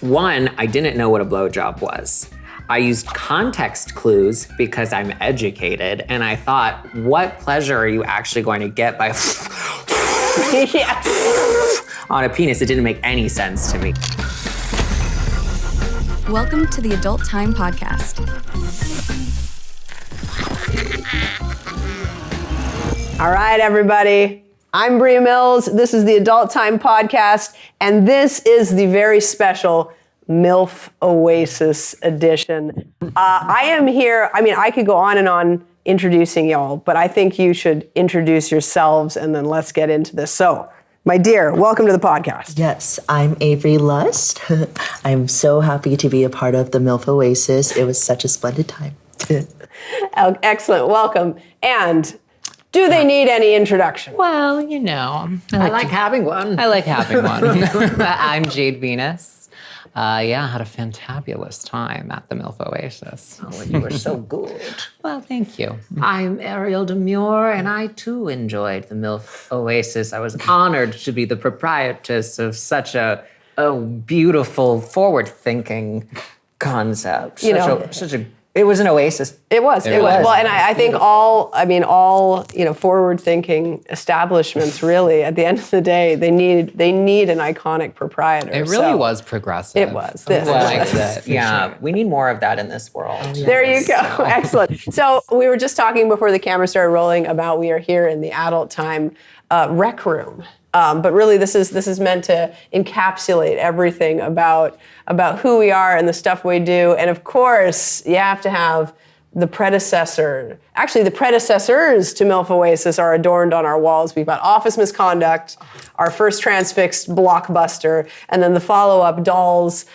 One, I didn't know what a blowjob was. I used context clues because I'm educated, and I thought, what pleasure are you actually going to get by on a penis? It didn't make any sense to me. Welcome to the Adult Time Podcast. All right, everybody. I'm Bree Mills. This is the Adult Time Podcast, and this is the very special MILF Oasis edition. I am here. I mean, I could go on and on introducing y'all, but I think you should introduce yourselves, and then let's get into this. So, my dear, welcome to the podcast. Yes, I'm Avery Lust. I'm so happy to be a part of the MILF Oasis. It was such a splendid time. Excellent. Welcome. And do they need any introduction? Well, you know, I like having one. I like having one. I'm Jade Venus. I had a fantabulous time at the MILF Oasis. Oh, you were so good. Well, thank you. I'm Ariel Demure, and I too enjoyed the MILF Oasis. I was honored to be the proprietress of such a beautiful, forward-thinking concept. It was an oasis. It was. Well, and I think all forward-thinking establishments really, at the end of the day, they need an iconic proprietor. It really was progressive. It was. This. I liked it. Yeah, we need more of that in this world. Yes. There you go. Excellent. So we were just talking before the camera started rolling about we are here in the Adult Time rec room. But really, this is meant to encapsulate everything about who we are and the stuff we do. And of course, you have to have the predecessor. Actually, the predecessors to MILF Oasis are adorned on our walls. We've got Office Misconduct, our first Transfixed blockbuster, and then the follow-up Dolls,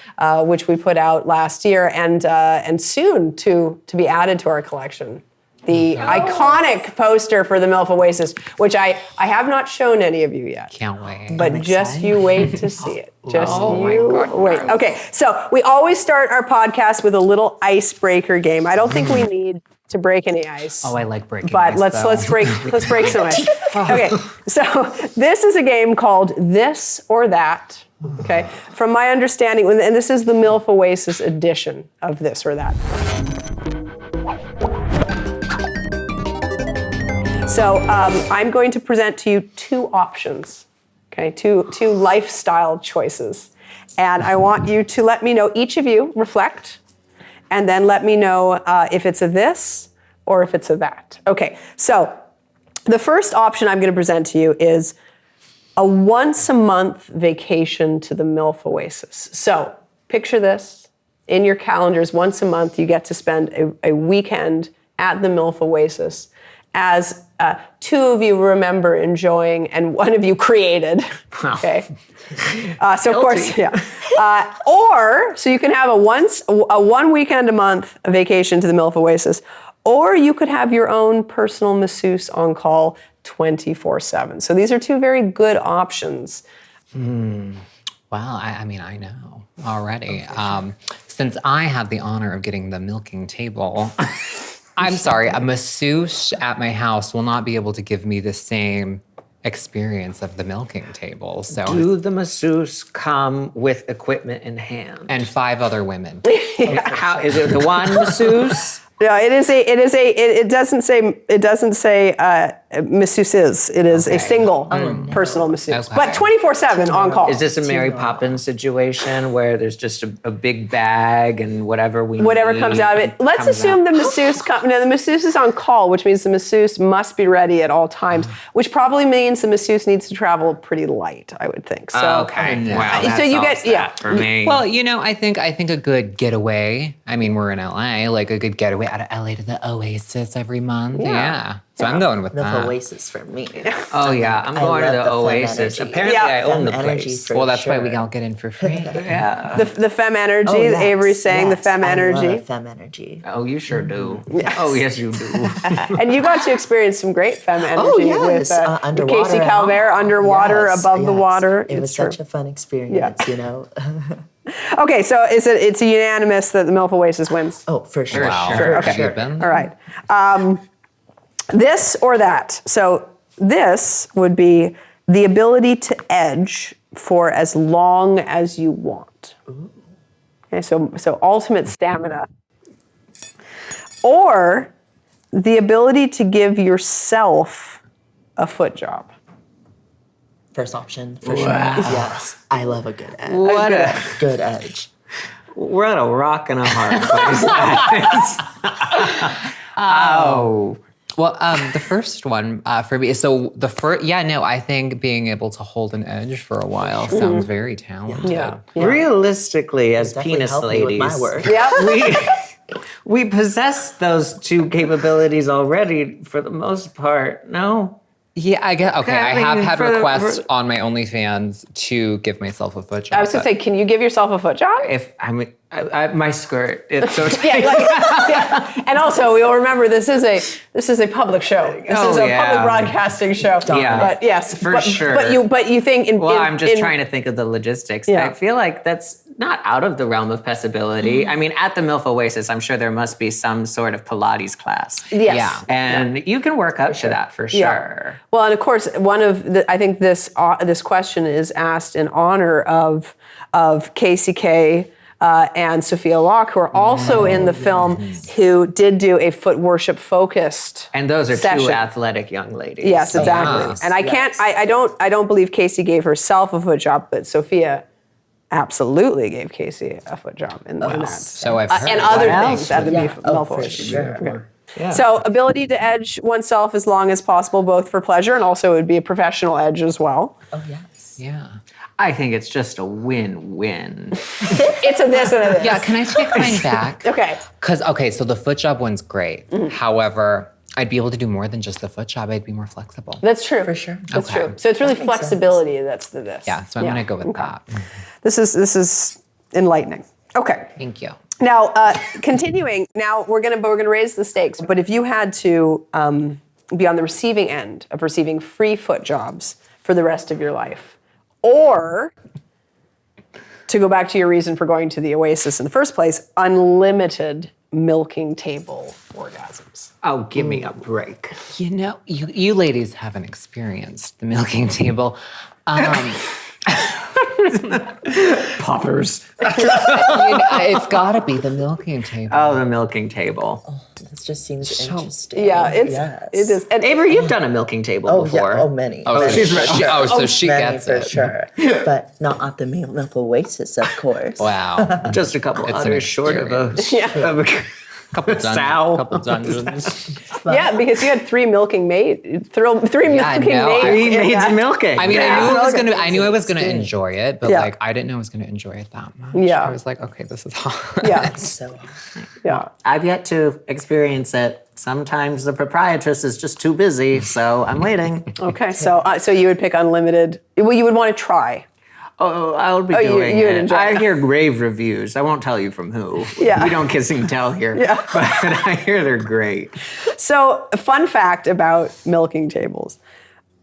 which we put out last year, and soon to be added to our collection. The iconic poster for the MILF Oasis, which I have not shown any of you yet. Can't wait. But just you wait to see it. Just you wait. Okay, so we always start our podcast with a little icebreaker game. I don't think we need to break any ice. Oh, I like breaking but ice, let's break some ice. Okay, so this is a game called This or That. Okay, from my understanding, and this is the MILF Oasis edition of This or That. So I'm going to present to you two options, okay, two lifestyle choices. And I want you to let me know, each of you reflect, and then let me know if it's a this or if it's a that. Okay, so the first option I'm going to present to you is a once-a-month vacation to the MILF Oasis. So picture this, in your calendars, once a month you get to spend a weekend at the MILF Oasis, as two of you remember enjoying and one of you created. Okay. So of course, yeah. Or, so you can have a one weekend a month vacation to the MILF Oasis, or you could have your own personal masseuse on call 24/7. So these are two very good options. Well, I mean, I know already. Since I had the honor of getting the milking table, I'm sorry, a masseuse at my house will not be able to give me the same experience of the milking table. So do the masseuse come with equipment in hand? And 5 other women. How is it? The one masseuse? Yeah, it doesn't say masseuses. It is a single personal masseuse, but 24/7 on call. Is this a Mary Poppins situation where there's just a big bag and whatever comes out of it? Let's assume the masseuse the masseuse is on call, which means the masseuse must be ready at all times, which probably means the masseuse needs to travel pretty light, I would think. So okay, wow, so you get for me. Well, you know, I think a good getaway. I mean, we're in LA, like a good getaway out of LA to the Oasis every month. Yeah. So I'm going with that. The Oasis for me. Oh yeah, I'm going to the Oasis. Apparently I own the place. Well, that's why we all get in for free. Yeah. The femme energy, Avery's saying the femme energy. I love femme energy. Oh, you sure do. Yes. Oh, yes, you do. And you got to experience some great femme energy with underwater. Casey Calvert, underwater, above the water. It was such a fun experience, you know. Okay, so it's a unanimous that the MILF Oasis wins? Oh, for sure. Wow. Sure, okay. Sure. All right. This or that. So this would be the ability to edge for as long as you want. Okay, so ultimate stamina. Or the ability to give yourself a foot job. First option, for sure. Yes. I love a good edge. What a, Good edge. we're at a rock and a hard place. Oh. Well, the first one for me. So the first, I think being able to hold an edge for a while sounds very talented. Yeah. Realistically, as Definitely penis helped me with ladies, my work. Yeah. we possess those two capabilities already for the most part. No? Yeah, I get. Okay, I I have mean, had for the- requests for- on my OnlyFans to give myself a foot job. I was gonna say, can you give yourself a foot job? If my skirt, it's so tight. Yeah. And also, we will remember this is a public show. This is a public broadcasting show. Yeah. But yes, For sure. But you think Well, I'm just trying to think of the logistics. Yeah. I feel like that's not out of the realm of possibility. I mean, at the MILF Oasis, I'm sure there must be some sort of Pilates class. Yes. Yeah. And you can work up to that for sure. Yeah. Well, and of course, I think this question is asked in honor of KCK and Sophia Locke, who are also in the film, who did do a foot worship focused. And those are session. two athletic young ladies. Yes, exactly. yes, And I don't believe Casey gave herself a foot job, but Sophia absolutely gave Casey a foot job in that. So I've heard. And other What things else at the would- MILF Oh, for Oasis. sure. Okay. Yeah. So ability to edge oneself as long as possible, both for pleasure and also it would be a professional edge as well. Oh, yes. Yeah. I think it's just a win-win. It's a this and a this. Yeah. Can I take mine back? Okay. So the foot job one's great. However, I'd be able to do more than just the foot job. I'd be more flexible. That's true. For sure. That's Okay. true. So it's really flexibility that's the this. Yeah. So I'm gonna go with that. This is enlightening. Okay. Thank you. Now, continuing. Now we're gonna raise the stakes. But if you had to be on the receiving end of receiving free foot jobs for the rest of your life, or to go back to your reason for going to the Oasis in the first place, unlimited milking table orgasms. Oh, give me a break. You know, you ladies haven't experienced the milking table. Poppers. It's got to be the milking table. Oh, the milking table. This just seems interesting. Yeah, it is. And Avery, you've done a milking table Oh, before. yeah. Oh, many. so she's she, right. so she many gets for it. sure. But not at the MILF Oasis, of course. Wow. Just a couple It's others an short of a, Yeah. of a Couple sow. Couple dungeons. Yeah, because you had three milking maids. Three milking no, maids. Three in maids that. milking. I mean, Yeah. I knew I was gonna enjoy it, but Yeah. like I didn't know I was gonna enjoy it that much. Yeah. I was like, okay, this is hard. Yeah, So, yeah. I've yet to experience it. Sometimes the proprietress is just too busy, so I'm waiting. Okay, so you would pick unlimited. Well, you would want to try. Oh, I'll be you doing would it. enjoy I it. hear rave reviews. I won't tell you from who. Yeah. We don't kiss and tell here. Yeah. But I hear they're great. So, a fun fact about milking tables: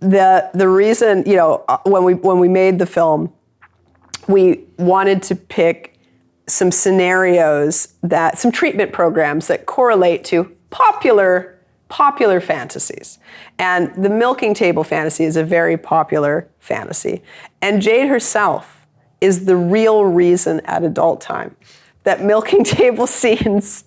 the reason, when we made the film, we wanted to pick some scenarios some treatment programs that correlate to popular fantasies. And the milking table fantasy is a very popular fantasy. And Jade herself is the real reason at Adult Time that milking table scenes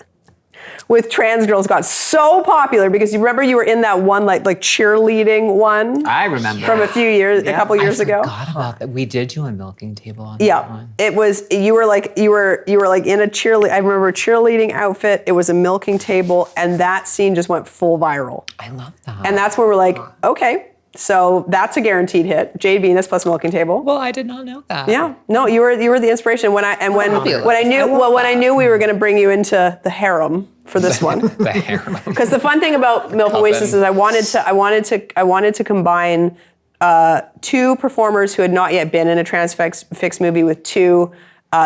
with trans girls got so popular, because you remember you were in that one like cheerleading one I remember. from a couple years ago. Forgot about that. We did do a milking table on that Yeah, one. it was. You were like in a cheerleading. I remember a cheerleading outfit. It was a milking table, and that scene just went full viral. I love that. And that's where we're like, okay, so that's a guaranteed hit. Jade Venus plus milking table. well, I did not know that. Yeah, no, you were the inspiration. When I knew we were going to bring you into the harem for this one. The harem. Because the fun thing about MILF Oasis is I wanted to combine two performers who had not yet been in a transfixed movie with two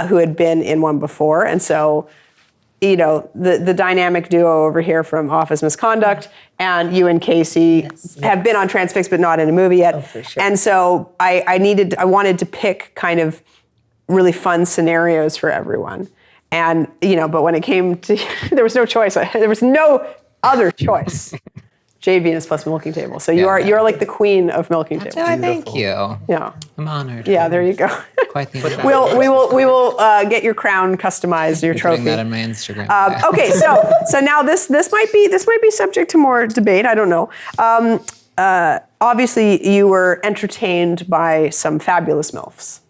who had been in one before, and so the dynamic duo over here from Office Misconduct and you and Casey have been on Transfixed but not in a movie yet. Oh, for sure. And so I wanted to pick kind of really fun scenarios for everyone. And, but when it came to, there was no choice. There was no other choice. Jade Venus plus milking table. So you're like the queen of milking tables. Oh, thank you. Yeah. I'm honored. Yeah, there you go. Quite the We will get your crown customized, your trophy. Putting that on my Instagram. Okay, so now this might be subject to more debate. I don't know. Obviously, you were entertained by some fabulous MILFs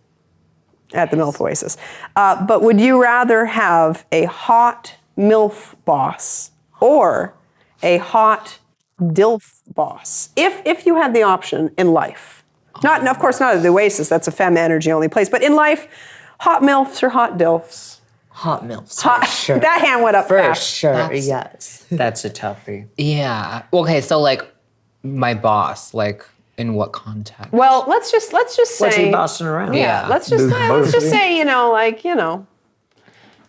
at the MILF Oasis. But would you rather have a hot MILF boss or a hot DILF boss? If you had the option in life. Not, of course, not at the Oasis. That's a femme energy only place. But in life, hot MILFs or hot DILFs? Hot MILFs, for sure. That hand went up For fast. sure, yes. That's a toughie. Yeah. Okay, so like my boss, like in what context? Well, let's just say. What's he bossing around? Yeah, let's just say,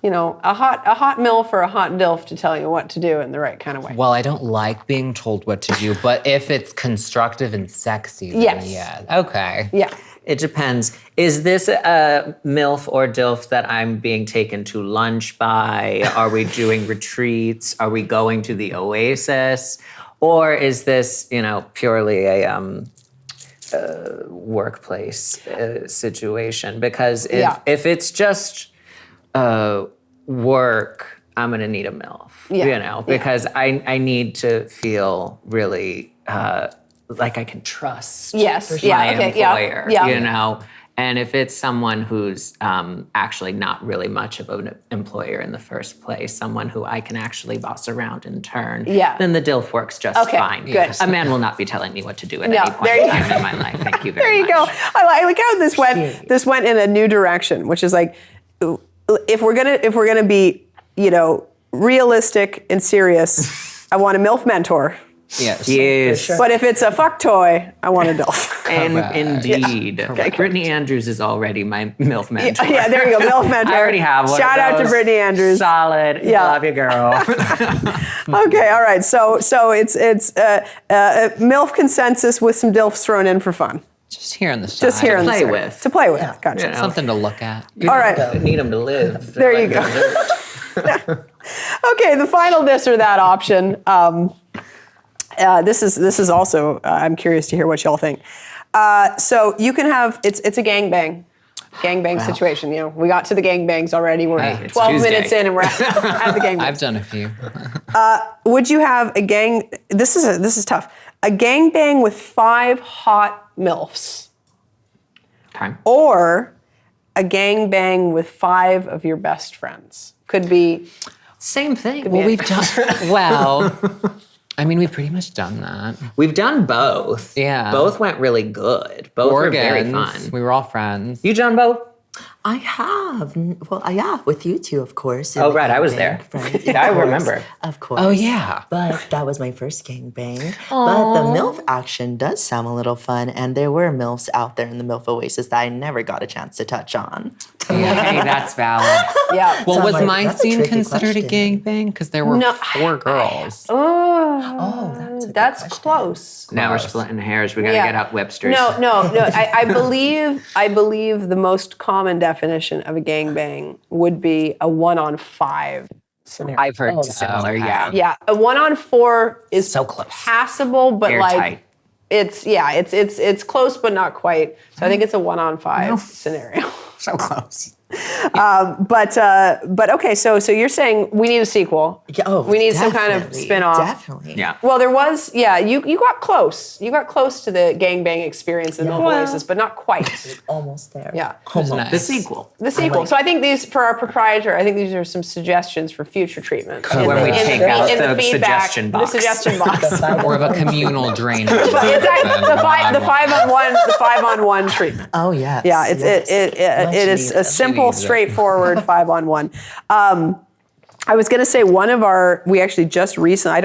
a hot MILF or a hot DILF to tell you what to do in the right kind of way. Well, I don't like being told what to do, but if it's constructive and sexy, then Yes. yeah. Okay. Yeah. It depends. Is this a MILF or DILF that I'm being taken to lunch by? Are we doing retreats? Are we going to the Oasis? Or is this, purely a workplace situation? Because if it's just work, I'm gonna need a MILF, because I need to feel really like I can trust my employer, And if it's someone who's actually not really much of an employer in the first place, someone who I can actually boss around in turn, then the DILF works just fine. Good. A man will not be telling me what to do at any point in time in my life. Thank you very much. There you go. I like how this went. This went in a new direction, which is like, if we're gonna be, realistic and serious, I want a MILF mentor. Yes. Sure. But if it's a fuck toy, I want a DILF. Indeed. Brittany Andrews is already my MILF mentor. Yeah, there you go, MILF mentor. I already have one. Shout out to Brittany Andrews. Solid. Yeah. Love you, girl. Okay, all right. So it's MILF consensus with some DILFs thrown in for fun. Just here on the side. Just here on the play side. with. To play with. Gotcha. Something to look at. All right. I need them to live. There you go. Okay, the final this or that option. This is also, I'm curious to hear what y'all think. So you can have, it's a gangbang situation. We got to the gangbangs already. We're 12 minutes in and we're at the gangbang. I've done a few. Would you have a gang, this is tough, a gangbang with 5 hot MILFs? Okay. Or a gangbang with 5 of your best friends? Could be... Same thing. Well, we've done, we've pretty much done that. We've done both. Yeah. Both went really good. Both were very fun. We were all friends. You done both? I have. Well, yeah, with you two, of course. Oh, right, I was there. Right? Yeah, I remember. Of course. Oh, yeah. But that was my first gangbang. But the MILF action does sound a little fun, and there were MILFs out there in the MILF Oasis that I never got a chance to touch on. Hey, that's valid. Yeah. Well, So, was like, my that's a scene tricky considered a question. gangbang? Because there were 4 girls. That's close. Now we're splitting hairs. We gotta get out Webster's. No. I believe the most common definition of a gangbang would be a 1-on-5 scenario. I've heard similar, yeah. Yeah, a 1-on-4 is So close. passable, but Airtight. it's close but not quite. So I think it's a 1-on-5 scenario. So close. But okay, so you're saying we need a sequel. Yeah, we need some kind of definitely, spin-off. Definitely. Yeah. Well, there was, you got close. You got close to the gangbang experience in MILF Oasis, but not quite. Almost there. Yeah. Almost. Nice. The sequel. The sequel. So I think these, for our proprietor, I think these are some suggestions for future treatment. When we take out the suggestion box. The suggestion box. Or of a communal drainage. But exactly, the 5-on-1 treatment. Oh, yes. Yeah, yes. it is a simple, needed. straightforward 5-on-1. I was going to say we actually just recently, I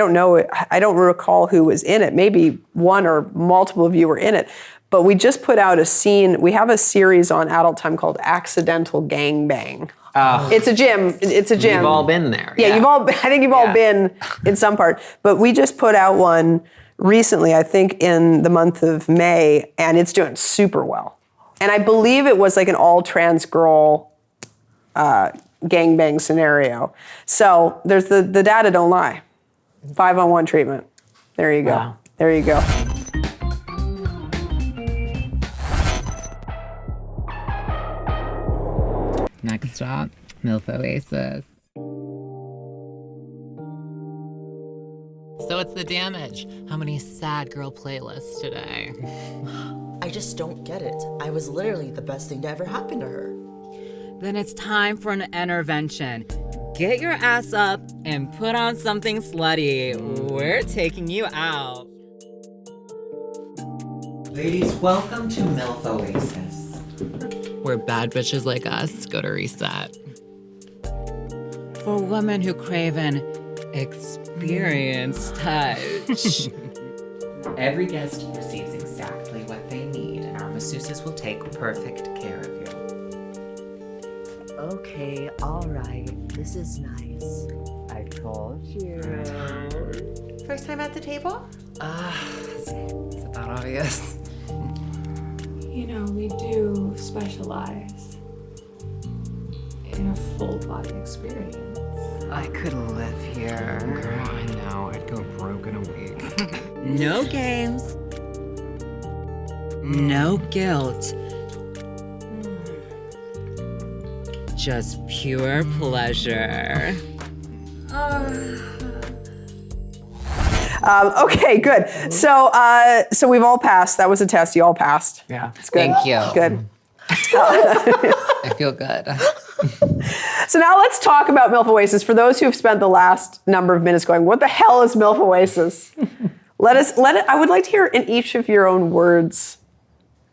don't recall who was in it. Maybe one or multiple of you were in it. But we just put out a scene. We have a series on Adult Time called Accidental Gangbang. It's a gym. We've all been there. Yeah, I think you've all been in some part. But we just put out one recently, I think in the month of May, and it's doing super well. And I believe it was like an all trans girl gangbang scenario. So there's the data don't lie. 5-on-1 treatment. There you go. Wow. There you go. Next stop, MILF Oasis. So what's the damage? How many sad girl playlists today? I just don't get it. I was literally the best thing to ever happen to her. Then it's time for an intervention. Get your ass up and put on something slutty. We're taking you out. Ladies, welcome to MILF Oasis. Where bad bitches like us go to reset. For women who crave an experience touch. Every guest receives exactly what they need, and our masseuses will take perfect care of you. Okay, all right. This is nice. I told you. First time at the table? Is it that obvious? You know, we do specialize in a full body experience. I could live here. Girl, I know. I'd go broke in a week. No games. No guilt. Just pure pleasure. Okay, good. So we've all passed. That was a test. You all passed. Yeah. It's good. Thank you. Good. I feel good. So now let's talk about MILF Oasis. For those who have spent the last number of minutes going, what the hell is MILF Oasis? I would like to hear in each of your own words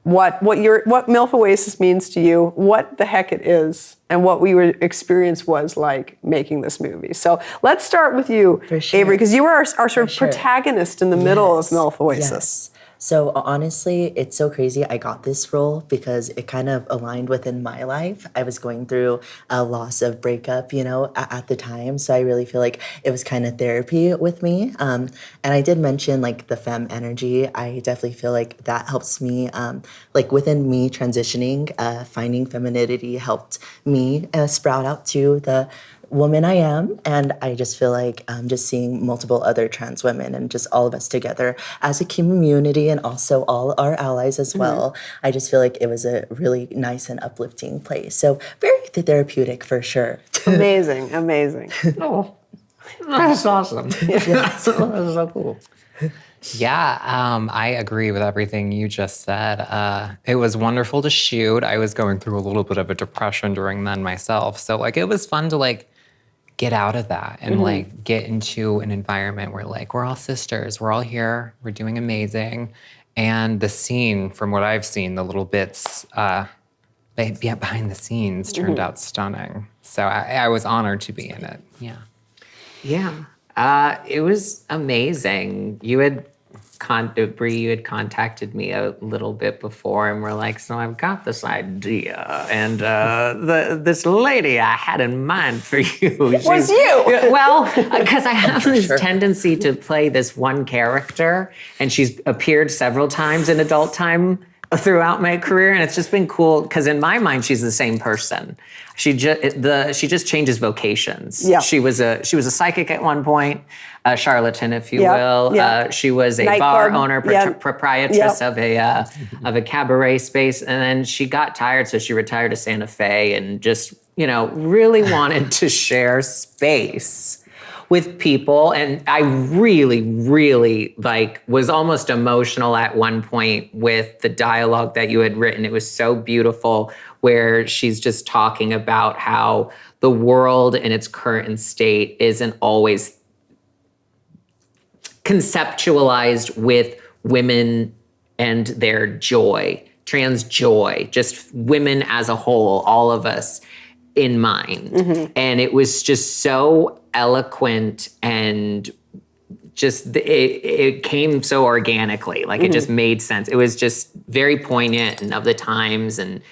what MILF Oasis means to you, what the heck it is, and what your experience was like making this movie. So let's start with you, For sure. Avery, because you were our sort of sure. protagonist in the middle of MILF Oasis. Yes. So honestly, it's so crazy. I got this role because it kind of aligned within my life. I was going through a loss of breakup, at the time. So I really feel like it was kind of therapy with me. And I did mention like the femme energy. I definitely feel like that helps me, like within me transitioning, finding femininity helped me sprout out to the woman I am, and I just feel like just seeing multiple other trans women and just all of us together as a community and also all our allies as well. I just feel like it was a really nice and uplifting place. So very therapeutic for sure. Amazing. Oh, that's awesome. That's so cool. Yeah, I agree with everything you just said. It was wonderful to shoot. I was going through a little bit of a depression during then myself. So like it was fun to like get out of that and like get into an environment where like we're all sisters, we're all here, we're doing amazing. And the scene, from what I've seen, the little bits behind the scenes turned out stunning. So I was honored to be in it. Yeah. Yeah. It was amazing. Bree, you had contacted me a little bit before and we're like, so I've got this idea. And this lady I had in mind for you. Was you? Well, because I have this tendency to play this one character and she's appeared several times in adult time throughout my career, and it's just been cool because in my mind she's the same person. She just changes vocations. Yeah. She was a psychic at one point, a charlatan, if you Yeah, will. yeah. She was a Nightclub, bar owner, yeah. proprietress of a cabaret space, and then she got tired, so she retired to Santa Fe and just really wanted to share space with people. And I really, really was almost emotional at one point with the dialogue that you had written. It was so beautiful, where she's just talking about how the world in its current state isn't always conceptualized with women and their joy, trans joy, just women as a whole, all of us in mind. And it was just so eloquent and just it came so organically, it just made sense. It was just very poignant and of the times, and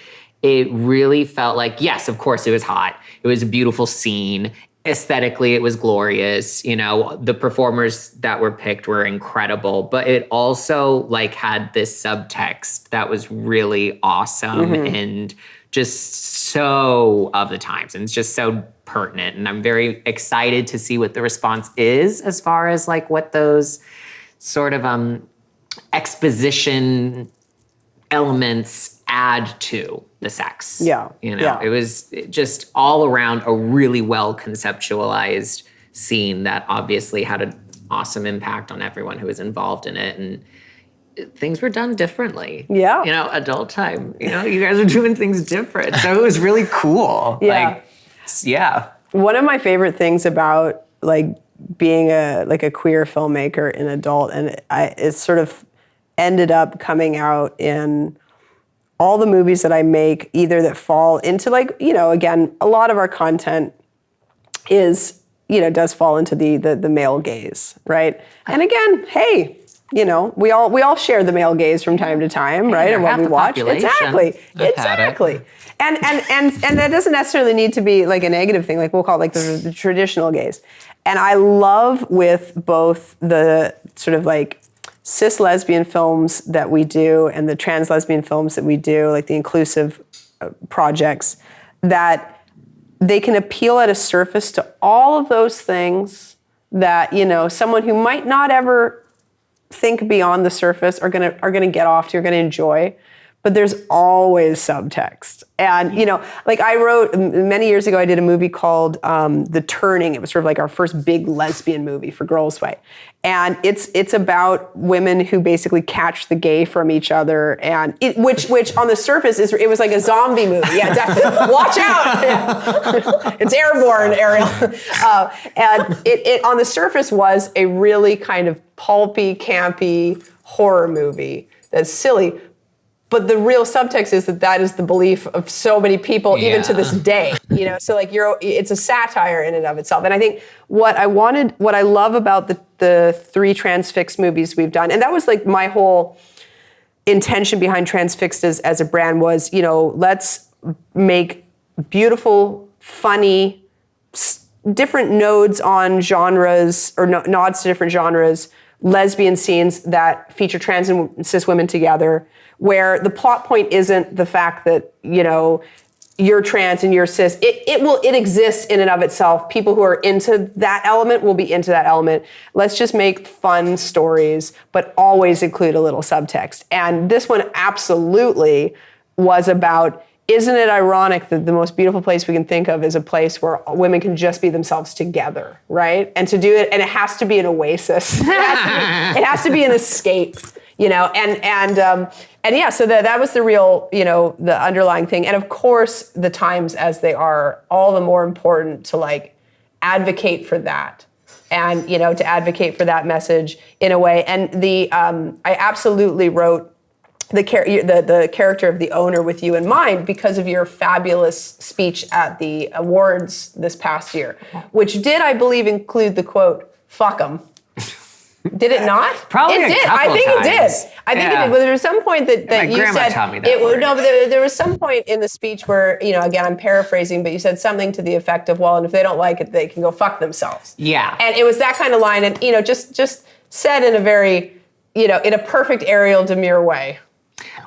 it really felt like, yes, of course it was hot. It was a beautiful scene. Aesthetically, it was glorious. The performers that were picked were incredible, but it also had this subtext that was really awesome and just so of the times, and it's just so pertinent. And I'm very excited to see what the response is as far as what those sort of exposition elements add to the sex. Yeah, You know, yeah. it was just all around a really well conceptualized scene that obviously had an awesome impact on everyone who was involved in it. And things were done differently. Yeah. You know, adult time. You know, you guys are doing things different. So it was really cool. Yeah. Like, yeah. One of my favorite things about like being a queer filmmaker in adult, and it sort of ended up coming out in all the movies that I make, either that fall into like, you know, again, a lot of our content is, you know, does fall into the male gaze, right? And again, hey, you know, we all share the male gaze from time to time, right? And what half we the watch. population. Exactly. Exactly. And that doesn't necessarily need to be like a negative thing, like we'll call it like the traditional gaze. And I love with both the sort of like cis lesbian films that we do and the trans lesbian films that we do, like the inclusive projects, that they can appeal at a surface to all of those things that, you know, someone who might not ever think beyond the surface are gonna get off to, are gonna enjoy. But there's always subtext. And, you know, like I wrote, many years ago, I did a movie called The Turning. It was sort of like our first big lesbian movie for Girls Way. And it's about women who basically catch the gay from each other, and which on the surface it was like a zombie movie. Yeah, definitely. Watch out! Yeah. It's airborne, Ariel. And it on the surface was a really kind of pulpy, campy horror movie that's silly. But the real subtext is that is the belief of so many people, even to this day. You know, so like it's a satire in and of itself. And I think what I love about the 3 Transfixed movies we've done, and that was like my whole intention behind Transfixed as a brand was, you know, let's make beautiful, funny, different nods on genres or nods to different genres, lesbian scenes that feature trans and cis women together, where the plot point isn't the fact that, you know, you're trans and you're cis. It exists in and of itself. People who are into that element will be into that element. Let's just make fun stories, but always include a little subtext. And this one absolutely was about, isn't it ironic that the most beautiful place we can think of is a place where women can just be themselves together, right? And to do it, and it has to be an oasis. It has to be an escape, you know, and yeah, so that was the real, you know, the underlying thing. And of course, the times as they are, all the more important to like advocate for that, and, you know, to advocate for that message in a way. And I absolutely wrote the character of the owner with you in mind because of your fabulous speech at the awards this past year, which did, I believe, include the quote, "Fuck 'em." Did it not? Probably it a did. couple I think times. it did. I think it did. But there was some point that My you grandma said taught me that word. No, but there was some point in the speech where, you know, again, I'm paraphrasing, but you said something to the effect of, "Well, and if they don't like it, they can go fuck themselves." Yeah. And it was that kind of line, and, you know, just said in a very, you know, in a perfect Ariel Demure way.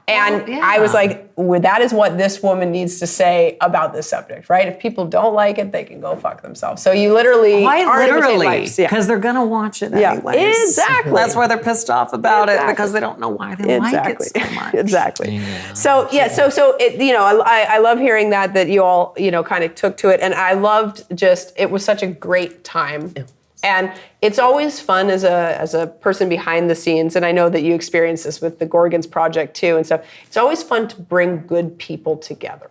And yeah. I was like, well, that is what this woman needs to say about this subject, right? If people don't like it, they can go fuck themselves. So you literally Quite are literally, lives. Yeah. because they're gonna watch it Yeah, anyways. exactly. That's why they're pissed off about it, Exactly. because they don't know why they like it so much. Exactly. Yeah. So yeah, so it, you know, I love hearing that you all, you know, kind of took to it, and I loved it was such a great time. And it's always fun as a person behind the scenes, and I know that you experience this with the Gorgons project too, and so it's always fun to bring good people together,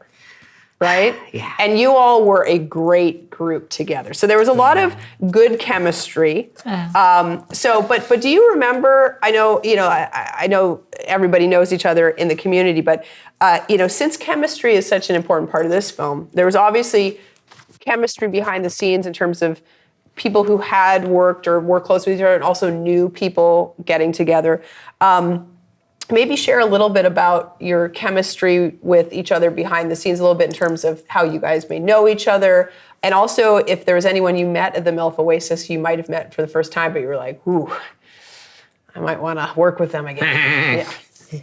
right? Yeah. And you all were a great group together. So there was a lot of good chemistry. But do you remember? I know, you know, I know everybody knows each other in the community, but you know, since chemistry is such an important part of this film, there was obviously chemistry behind the scenes in terms of people who had worked or worked close with each other, and also new people getting together. Maybe share a little bit about your chemistry with each other behind the scenes, a little bit in terms of how you guys may know each other, and also if there was anyone you met at the MILF Oasis you might have met for the first time, but you were like, ooh, I might want to work with them again. Yeah.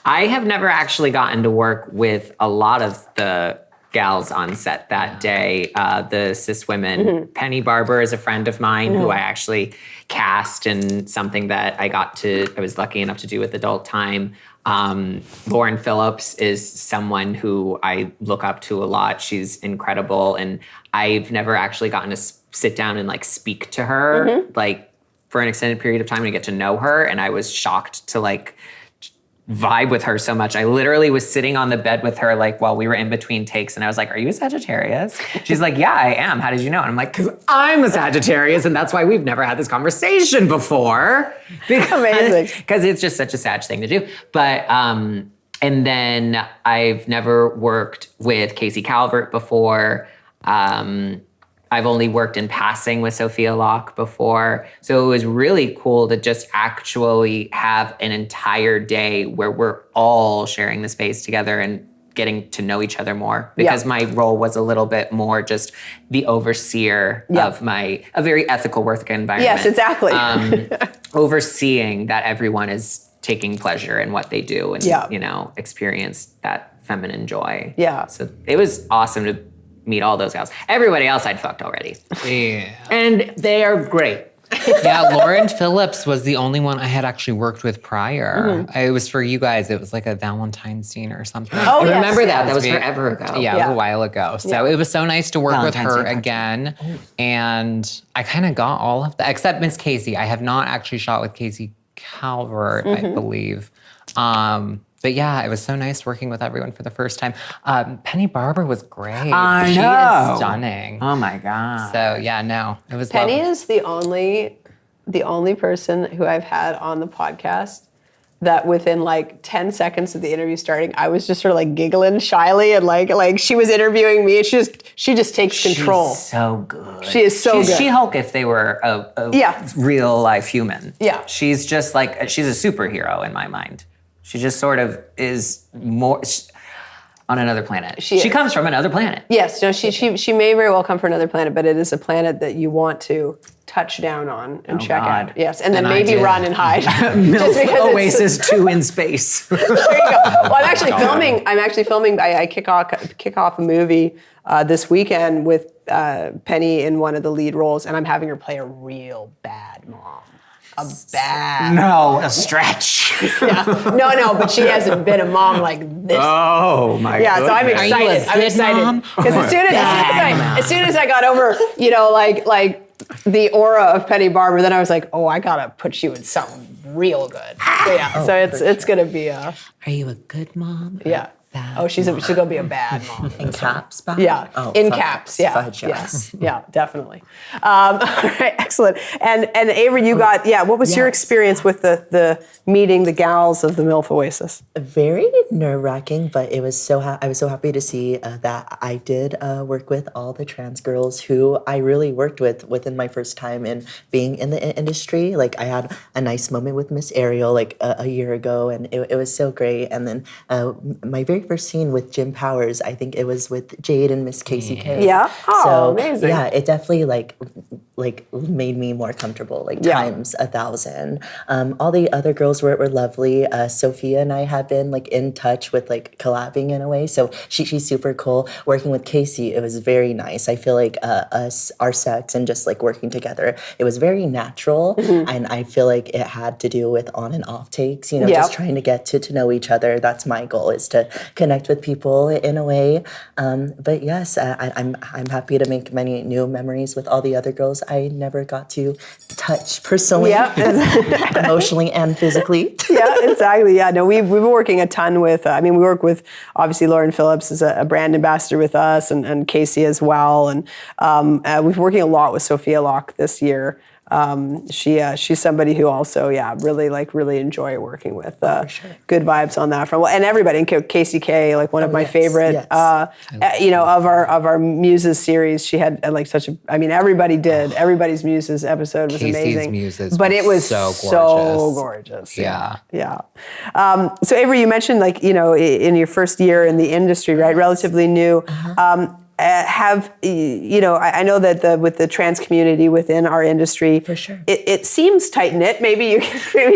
I have never actually gotten to work with a lot of the gals on set that day, the cis women. Mm-hmm. Penny Barber is a friend of mine who I actually cast in something that I was lucky enough to do with Adult Time. Lauren Phillips is someone who I look up to a lot. She's incredible, and I've never actually gotten to sit down and like speak to her like for an extended period of time and get to know her. And I was shocked to like vibe with her so much. I literally was sitting on the bed with her like while we were in between takes, and I was like, "Are you a Sagittarius?" She's like, "Yeah, I am. How did you know?" And I'm like, "Because I'm a Sagittarius, and that's why we've never had this conversation before." Because it's just such a Sag thing to do. But and then I've never worked with Casey Calvert before. I've only worked in passing with Sophia Locke before. So it was really cool to just actually have an entire day where we're all sharing the space together and getting to know each other more. Because my role was a little bit more just the overseer of a very ethical work environment. Yes, exactly. Overseeing that everyone is taking pleasure in what they do and, you know, experience that feminine joy. Yeah. So it was awesome to meet all those gals. Everybody else I'd fucked already. Yeah. And they are great. Yeah, Lauren Phillips was the only one I had actually worked with prior. It was for you guys. It was like a Valentine's scene or something. Oh, I yes. remember that. That was forever ago. Yeah, it was a while ago. So it was so nice to work Valentine's with her Day. again. And I kind of got all of that, except Miss Casey. I have not actually shot with Casey Calvert, I believe. But yeah, it was so nice working with everyone for the first time. Penny Barber was great. I She know. is stunning. Oh my God. So yeah, no, it was Penny lovely. is the only person who I've had on the podcast that within like 10 seconds of the interview starting, I was just sort of like giggling shyly and like she was interviewing me. And she just takes control. She's so good. She is so She's good. She-Hulk if they were a real life human. Yeah. She's just like, she's a superhero in my mind. She just sort of is more on another planet. She comes from another planet. Yes, no, she may very well come from another planet, but it is a planet that you want to touch down on and check God. out. Yes, and then And I maybe did. run and hide. MILF Oasis 2 in space. There you go. Well, I'm actually filming. I kick off a movie this weekend with Penny in one of the lead roles, and I'm having her play a real bad mom. No, a stretch. No, but she hasn't been a mom like this. Oh my God. Yeah, so I'm Are you a excited. I'm good excited mom? because as soon as I got over, you know, like the aura of Penny Barber, then I was like, oh, I gotta put you in something real good. So yeah, so it's gonna be Are you a good mom? yeah. Oh, she's gonna be a bad mom. In caps, Bob? Yeah, Oh, in fudge. caps. Yeah, Fudge, yes, yeah, definitely. All right, excellent. And Avery, you got What was your Yes. experience with the meeting the gals of the MILF Oasis? Very nerve-wracking, but it was I was so happy to see that I did work with all the trans girls who I really worked with within my first time in being in the industry. Like I had a nice moment with Miss Ariel like a year ago, and it was so great. And then my very first scene with Jim Powers, I think it was with Jade and Miss Casey K. Yeah? Oh, so, amazing. Yeah, it definitely like made me more comfortable, like times 1,000. All the other girls were lovely. Sophia and I have been like in touch with like collabing in a way. So she's super cool. Working with Casey, it was very nice. I feel like our sex and just like working together, it was very natural. And I feel like it had to do with on and off takes, you know, just trying to get to know each other. That's my goal, is to connect with people in a way. But yes, I'm happy to make many new memories with all the other girls I never got to touch personally, emotionally and physically. Yeah, exactly. Yeah, no, we've been working a ton with, we work with, obviously, Lauren Phillips is a brand ambassador with us, and Casey as well. And we've been working a lot with Sophia Locke this year. She's somebody who also, really enjoy working with. Good vibes on that front. And everybody, and Casey K, like one of my favorite, of our Muses series. She had like such a, everybody did. Everybody's Muses episode was Casey's amazing. Muses but was it was so gorgeous. Yeah. Yeah. So Avery, you mentioned in your first year in the industry, right? Relatively new. I know that with the trans community within our industry, For sure. it seems tight knit. Maybe you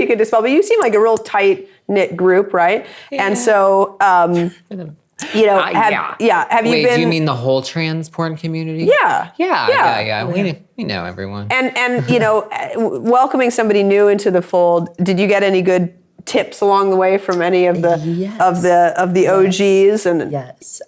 could dispel, but you seem like a real tight knit group, right? Yeah. And so, have you been? Do you mean the whole trans porn community? Yeah. Yeah. We know everyone. And welcoming somebody new into the fold. Did you get any good tips along the way from any of the of the OGs? And Yes.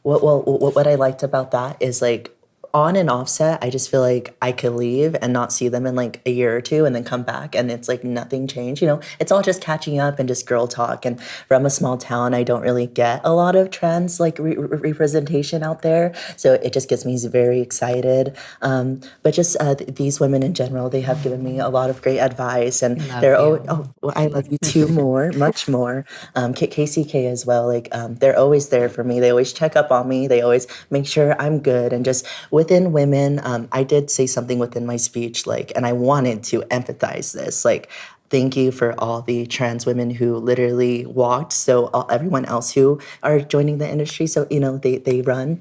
What I liked about that is like on and offset, I just feel like I could leave and not see them in like a year or two and then come back and it's like nothing changed. You know, it's all just catching up and just girl talk. And from a small town, I don't really get a lot of trans like representation out there. So it just gets me very excited. But just these women in general, they have given me a lot of great advice and they're I love you too much more. KCK as well. Like they're always there for me. They always check up on me. They always make sure I'm good and just within women, I did say something within my speech, like, and I wanted to empathize this, like, thank you for all the trans women who literally walked. So everyone else who are joining the industry, so they run.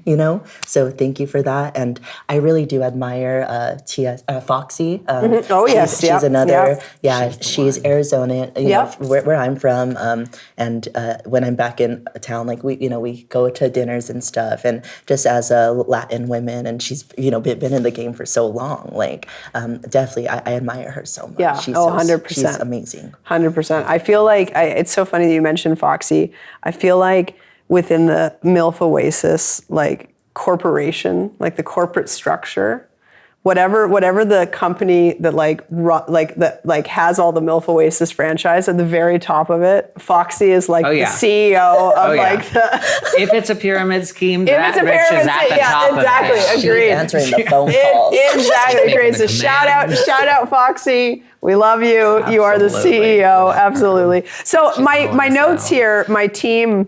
So thank you for that. And I really do admire Foxy. Oh yes, she's another. Yep. Yeah, she's Arizona. You know, where I'm from. And when I'm back in town, like we go to dinners and stuff. And just as a Latin woman, and she's been in the game for so long. Like definitely, I admire her so much. Yeah. She's 100%. She's amazing. 100%. I feel like it's so funny that you mentioned Foxy. I feel like within the MILF Oasis, like corporation, like the corporate structure, whatever the company that has all the MILF Oasis franchise at the very top of it, Foxy is like the CEO of If it's a pyramid scheme, if that it's a Rich pyramid is at the top exactly, of it. agreed. She's answering the phone calls. Exactly, agreed. So shout out Foxy. We love you. You are the CEO. Absolutely. So my notes here, my team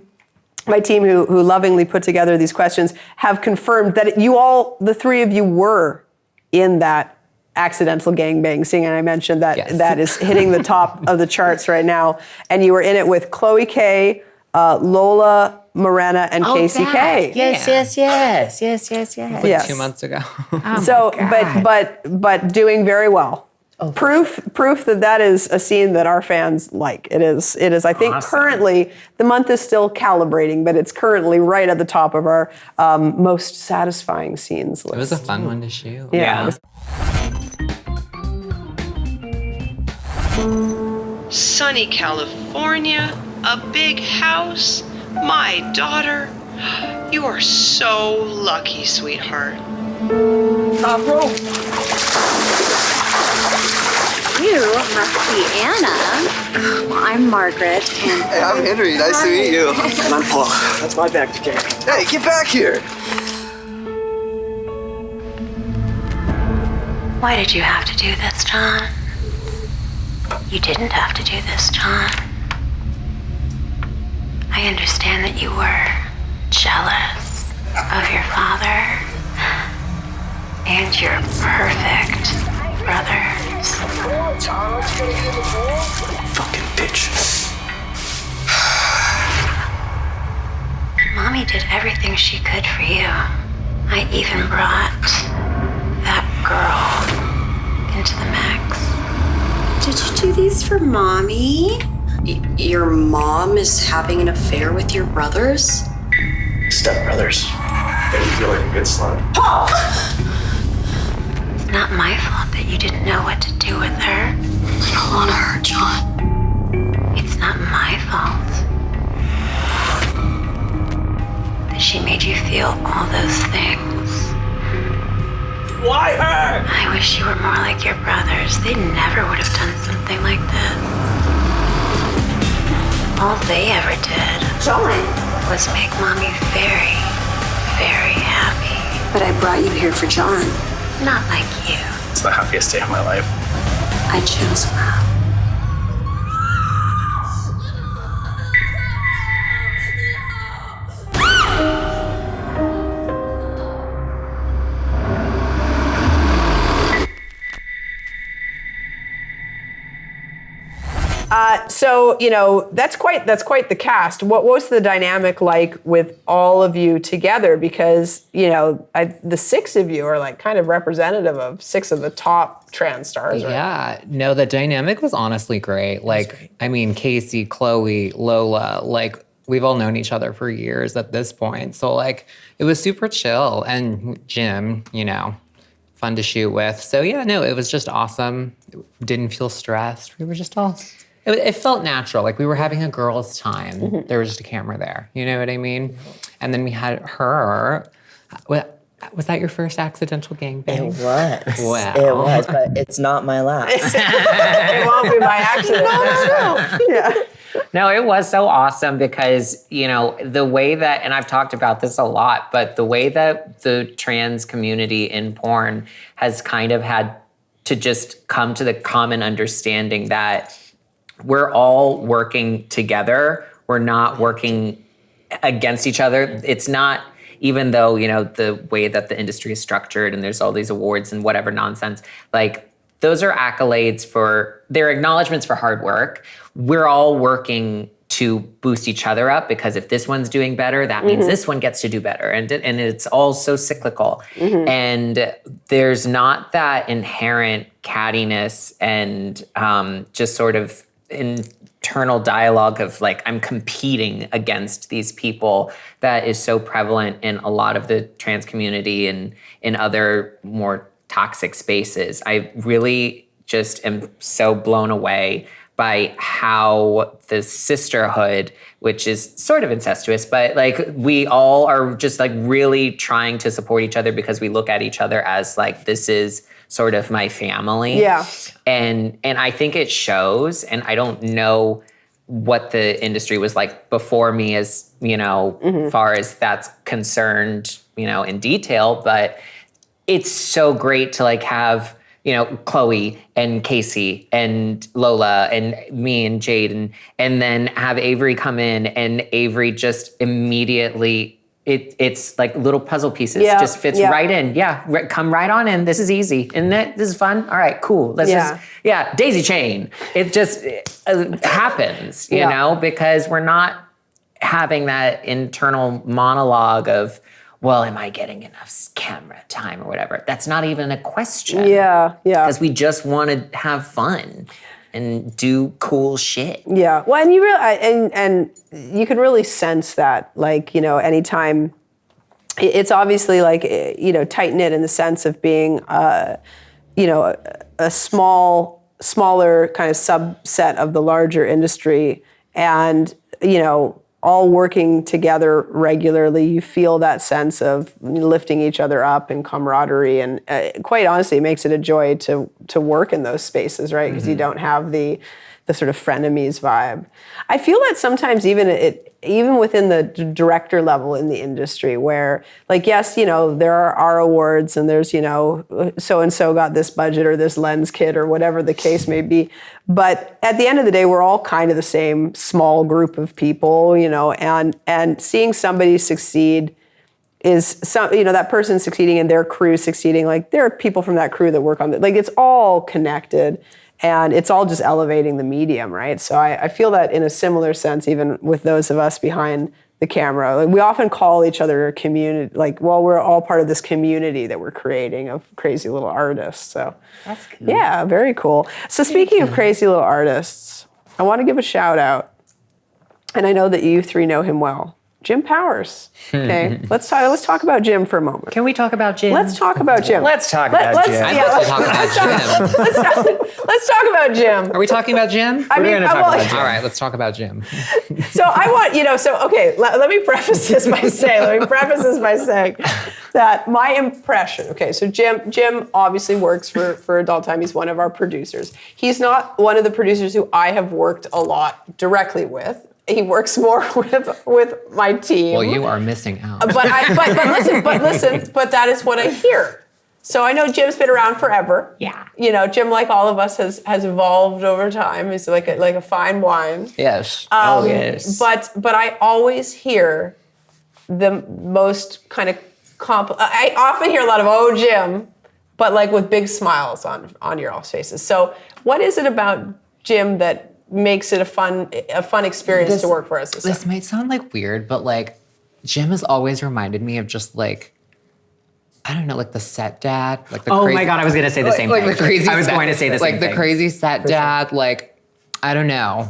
who lovingly put together these questions have confirmed that the three of you were in that accidental gangbang scene, and I mentioned that that is hitting the top of the charts right now. And you were in it with Chloe K, Lola Morena, and Casey K. Yes. Yes. 2 months ago. But doing very well. Proof that is a scene that our fans like. It is. I think currently the month is still calibrating, but it's currently right at the top of our most satisfying scenes list. It was a fun one to shoot. Yeah. Sunny California, a big house, my daughter. You are so lucky, sweetheart. You must be Anna. Well, I'm Margaret. And Hey, I'm Henry. Nice to meet you. And I'm Paul. That's my back to carry. Hey, get back here. why did you have to do this, John? You didn't have to do this, John. I understand that you were jealous of your father and your perfect brothers. Fucking bitch. Mommy did everything she could for you. I even brought that girl into the mix. Did you do these for Mommy? Your mom is having an affair with your brothers? Stepbrothers. Made you feel like a good slut. Paul! It's not my fault that you didn't know what to do with her. I don't want her, John. It's not my fault that she made you feel all those things. Why her? I wish you were more like your brothers. They never would have done something like this. All they ever did was make Mommy very, very happy. But I brought you here for John. Not like you. It's the happiest day of my life. I chose love. So, that's quite the cast. What was the dynamic like with all of you together? Because, the six of you are like kind of representative of six of the top trans stars, right? Yeah, no, the dynamic was honestly great. I mean, Casey, Chloe, Lola, we've all known each other for years at this point. So it was super chill. And Jim, fun to shoot with. So yeah, no, it was just awesome. Didn't feel stressed. We were just all It felt natural. Like we were having a girls' time. There was just a camera there. You know what I mean? And then we had her. Was that your first accidental gangbang? It was. Wow. It was, but it's not my last. It won't be by accident. No. Yeah. No, it was so awesome because, you know, the way that, and I've talked about this a lot, but the way that the trans community in porn has kind of had to just come to the common understanding that we're all working together. We're not working against each other. It's not, even though, you know, the way that the industry is structured and there's all these awards and whatever nonsense, like those are accolades they're acknowledgments for hard work. We're all working to boost each other up because if this one's doing better, that means this one gets to do better. And it's all so cyclical. And there's not that inherent cattiness and just sort of internal dialogue of like, I'm competing against these people that is so prevalent in a lot of the trans community and in other more toxic spaces. I really just am so blown away by how the sisterhood, which is sort of incestuous, but like we all are just like really trying to support each other because we look at each other as like, this is sort of my family. Yeah. And I think it shows, and I don't know what the industry was like before me as, you know, far as that's concerned, you know, in detail, but it's so great to like have, you know, Chloe and Casey and Lola and me and Jade and then have Avery come in and Avery just immediately, it's like little puzzle pieces, just fits right in. Yeah, come right on in. This is easy, isn't it? This is fun. All right, cool. Let's just, daisy chain. It just happens, you know, because we're not having that internal monologue of, well, am I getting enough camera time or whatever? That's not even a question. Yeah. Because we just want to have fun and do cool shit. Yeah. Well, and you really, and you can really sense that, like, you know, anytime, it's obviously like, you know, tight knit in the sense of being, you know, a smaller kind of subset of the larger industry, and, you know, all working together regularly, you feel that sense of lifting each other up and camaraderie. And quite honestly, it makes it a joy to work in those spaces, right? Because you don't have the sort of frenemies vibe. I feel that sometimes even within the director level in the industry where, like, yes, you know, there are awards and there's, you know, so-and-so got this budget or this lens kit or whatever the case may be. But at the end of the day, we're all kind of the same small group of people, you know, and seeing somebody succeed is some, you know, that person succeeding and their crew succeeding. Like, there are people from that crew that work on it. Like, it's all connected. And it's all just elevating the medium, right? So I feel that in a similar sense, even with those of us behind the camera, like we often call each other a community, like, well, we're all part of this community that we're creating of crazy little artists. So that's cool. Yeah, very cool. So speaking of crazy little artists, I want to give a shout out. And I know that you three know him well. Jim Powers. Okay, let's talk about Jim for a moment. Can we talk about Jim? Let's talk about Jim. Let's talk about Jim. Let's talk about Jim. Let's talk about Jim. Are we talking about Jim? I mean, All right, let's talk about Jim. So I want, you know, okay, let me preface this by saying that my impression, okay, so Jim obviously works for Adult Time. He's one of our producers. He's not one of the producers who I have worked a lot directly with. He works more with my team. Well, you are missing out. But that is what I hear. So I know Jim's been around forever. Yeah. You know, Jim, like all of us, has evolved over time. He's like a fine wine. Yes. Yes. But I always hear the most kind of I often hear a lot of, oh, Jim, but like with big smiles on your all's faces. So what is it about Jim that makes it a fun experience to work for us? This might sound like weird, but like Jim has always reminded me of just like, I don't know, like the set dad, like the crazy, my God, I was gonna say the same thing. The crazy I was going to say the same thing. Like the crazy set dad, like, I don't know.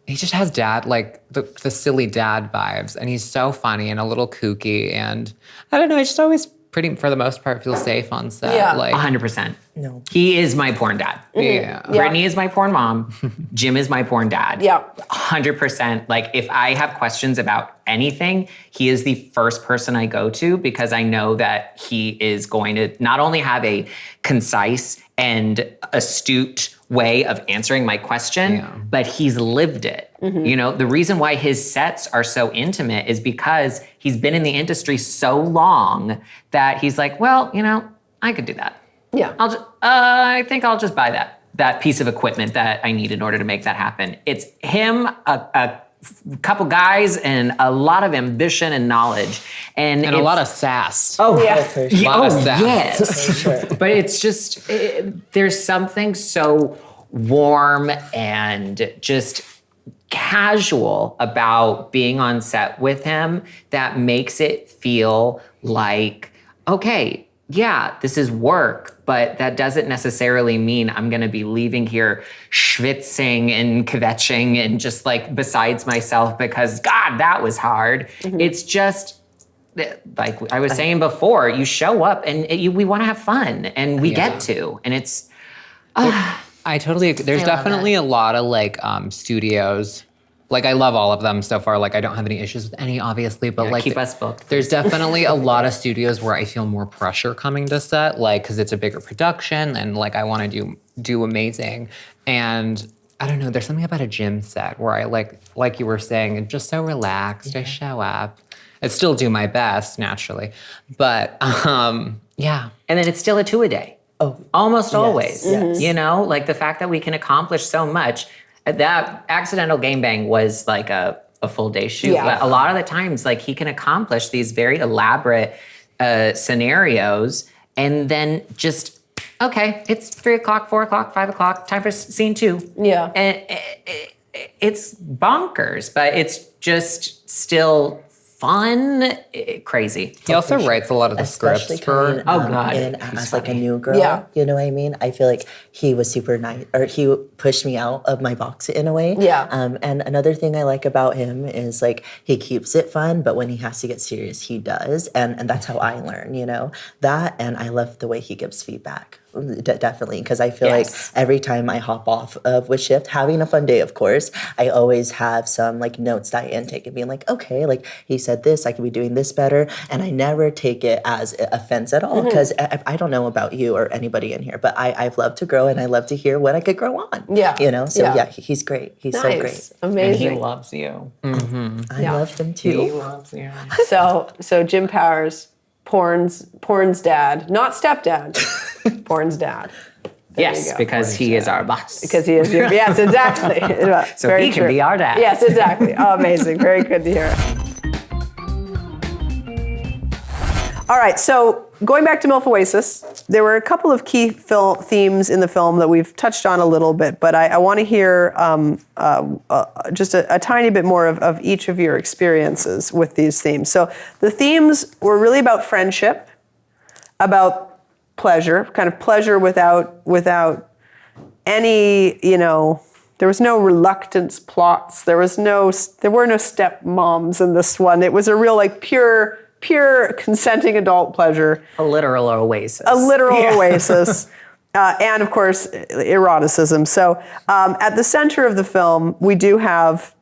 He just has dad, like the silly dad vibes, and he's so funny and a little kooky, and I don't know, I just always for the most part, feel safe on set. Yeah. Like 100%. No. He is my porn dad. Yeah. Brittany is my porn mom. Jim is my porn dad. Yeah. 100%. Like if I have questions about anything, he is the first person I go to because I know that he is going to not only have a concise and astute way of answering my question, but he's lived it. You know, the reason why his sets are so intimate is because he's been in the industry so long that he's like, well, you know, I could do that. Yeah. I think I'll just buy that piece of equipment that I need in order to make that happen. It's him, a couple guys, and a lot of ambition and knowledge, and a lot of sass. Oh yeah, For sure. lot of sass. yes. For sure. But it's just there's something so warm and just casual about being on set with him that makes it feel like, okay, yeah, this is work, but that doesn't necessarily mean I'm gonna be leaving here schwitzing and kvetching and just like besides myself because God, that was hard. It's just, like I was saying before, you show up and we wanna have fun and we get to, and it's, I totally agree. There's definitely a lot of like studios. Like I love all of them so far. Like I don't have any issues with any, obviously, but like keep us booked. There's definitely a lot of studios where I feel more pressure coming to set, like because it's a bigger production and like I want to do amazing. And I don't know, there's something about a gym set where I like you were saying, and just so relaxed. I show up. I still do my best naturally, but yeah. And then it's still a 2-a-day. Oh, almost always. yes. You know, like the fact that we can accomplish so much. That accidental game bang was like a full day shoot. Yeah. But a lot of the times, like he can accomplish these very elaborate scenarios, and then just okay, it's 3 o'clock, 4 o'clock, 5 o'clock, time for scene 2. Yeah, and it's bonkers, but it's just still fun, crazy. He also writes a lot of the Especially scripts for. coming, Oh, God. in He's as like a funny. new girl. Yeah. You know what I mean? I feel like he was super nice, or he pushed me out of my box in a way. Yeah. And another thing I like about him is like he keeps it fun, but when he has to get serious, he does, and that's how I learn. You know that, and I love the way he gives feedback. Definitely, because I feel like every time I hop off of with shift, having a fun day, of course, I always have some like notes that I intake and being like, okay, like he said this, I could be doing this better, and I never take it as offense at all, because I don't know about you or anybody in here, but I've loved to grow and I love to hear what I could grow on. Yeah. You know, so Yeah. yeah, he's great. He's so great. Amazing. And he loves you. I love him He too. loves you. So Jim Powers, porn's dad, not stepdad, porn's dad. There you Yes, go. because he is our boss. Because he is your, yes, exactly. So Very he can true. be our dad. Yes, exactly. Oh, amazing. Very good to hear. All right, so going back to MILF Oasis, there were a couple of key themes in the film that we've touched on a little bit, but I want to hear just a tiny bit more of each of your experiences with these themes. So the themes were really about friendship, about pleasure, kind of pleasure without any, there was no reluctance plots. There were no stepmoms in this one. It was a real pure consenting adult pleasure. A literal oasis. A literal oasis. And of course, eroticism. So at the center of the film, we do have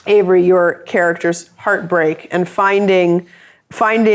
Avery, your character's heartbreak and finding kind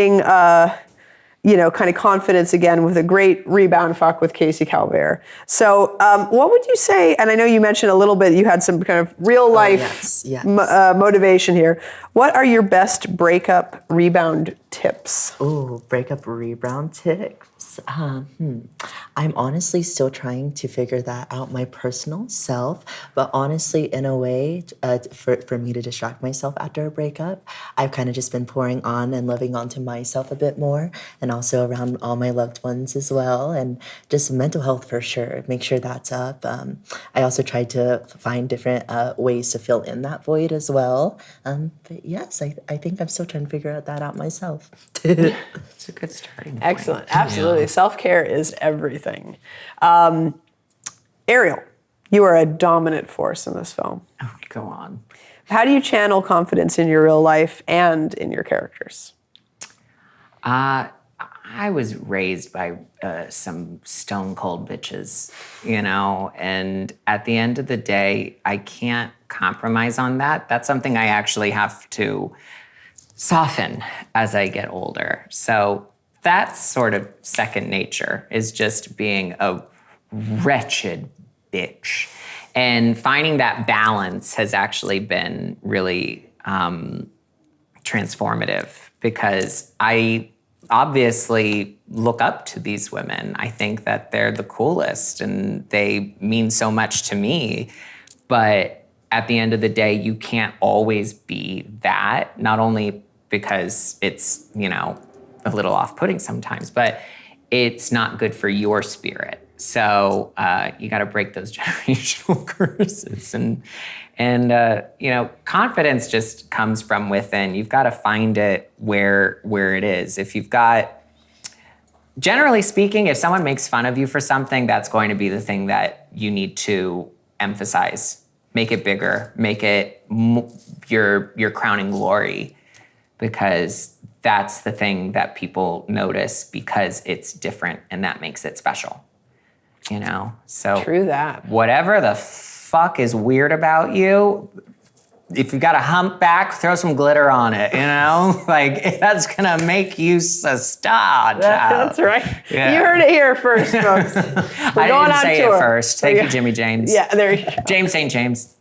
of confidence again with a great rebound fuck with Casey Calvert. So what would you say, and I know you mentioned a little bit, you had some kind of real life motivation here. What are your best breakup rebound tips? Oh, breakup rebound tips. I'm honestly still trying to figure that out my personal self, but honestly, in a way, for me to distract myself after a breakup, I've kind of just been pouring on and loving onto myself a bit more, and also around all my loved ones as well, and just mental health for sure. Make sure that's up. I also tried to find different ways to fill in that void as well. But yes, I think I'm still trying to figure that out myself. It's a good starting point. Excellent. Absolutely. Yeah. Self-care is everything. Ariel, you are a dominant force in this film. Oh, go on. How do you channel confidence in your real life and in your characters? I I was raised by some stone cold bitches, and at the end of the day, I can't compromise on that. That's something I actually have to soften as I get older. So that's sort of second nature, is just being a wretched bitch. And finding that balance has actually been really transformative, because I obviously look up to these women. I think that they're the coolest and they mean so much to me. But at the end of the day, you can't always be that, not only because it's, a little off-putting sometimes, but it's not good for your spirit. So you got to break those generational curses, and confidence just comes from within. You've got to find it where it is. If you've got, generally speaking, if someone makes fun of you for something, that's going to be the thing that you need to emphasize. Make it bigger. Make it your crowning glory, because that's the thing that people notice, because it's different and that makes it special. So True that. Whatever the fuck is weird about you, if you got a humpback, throw some glitter on it, like that's gonna make you a star, child. That's right. Yeah. You heard it here first, folks. We're I going didn't on say tour. it first. Thank you, Jimmy James. Yeah, there you go. James St. James.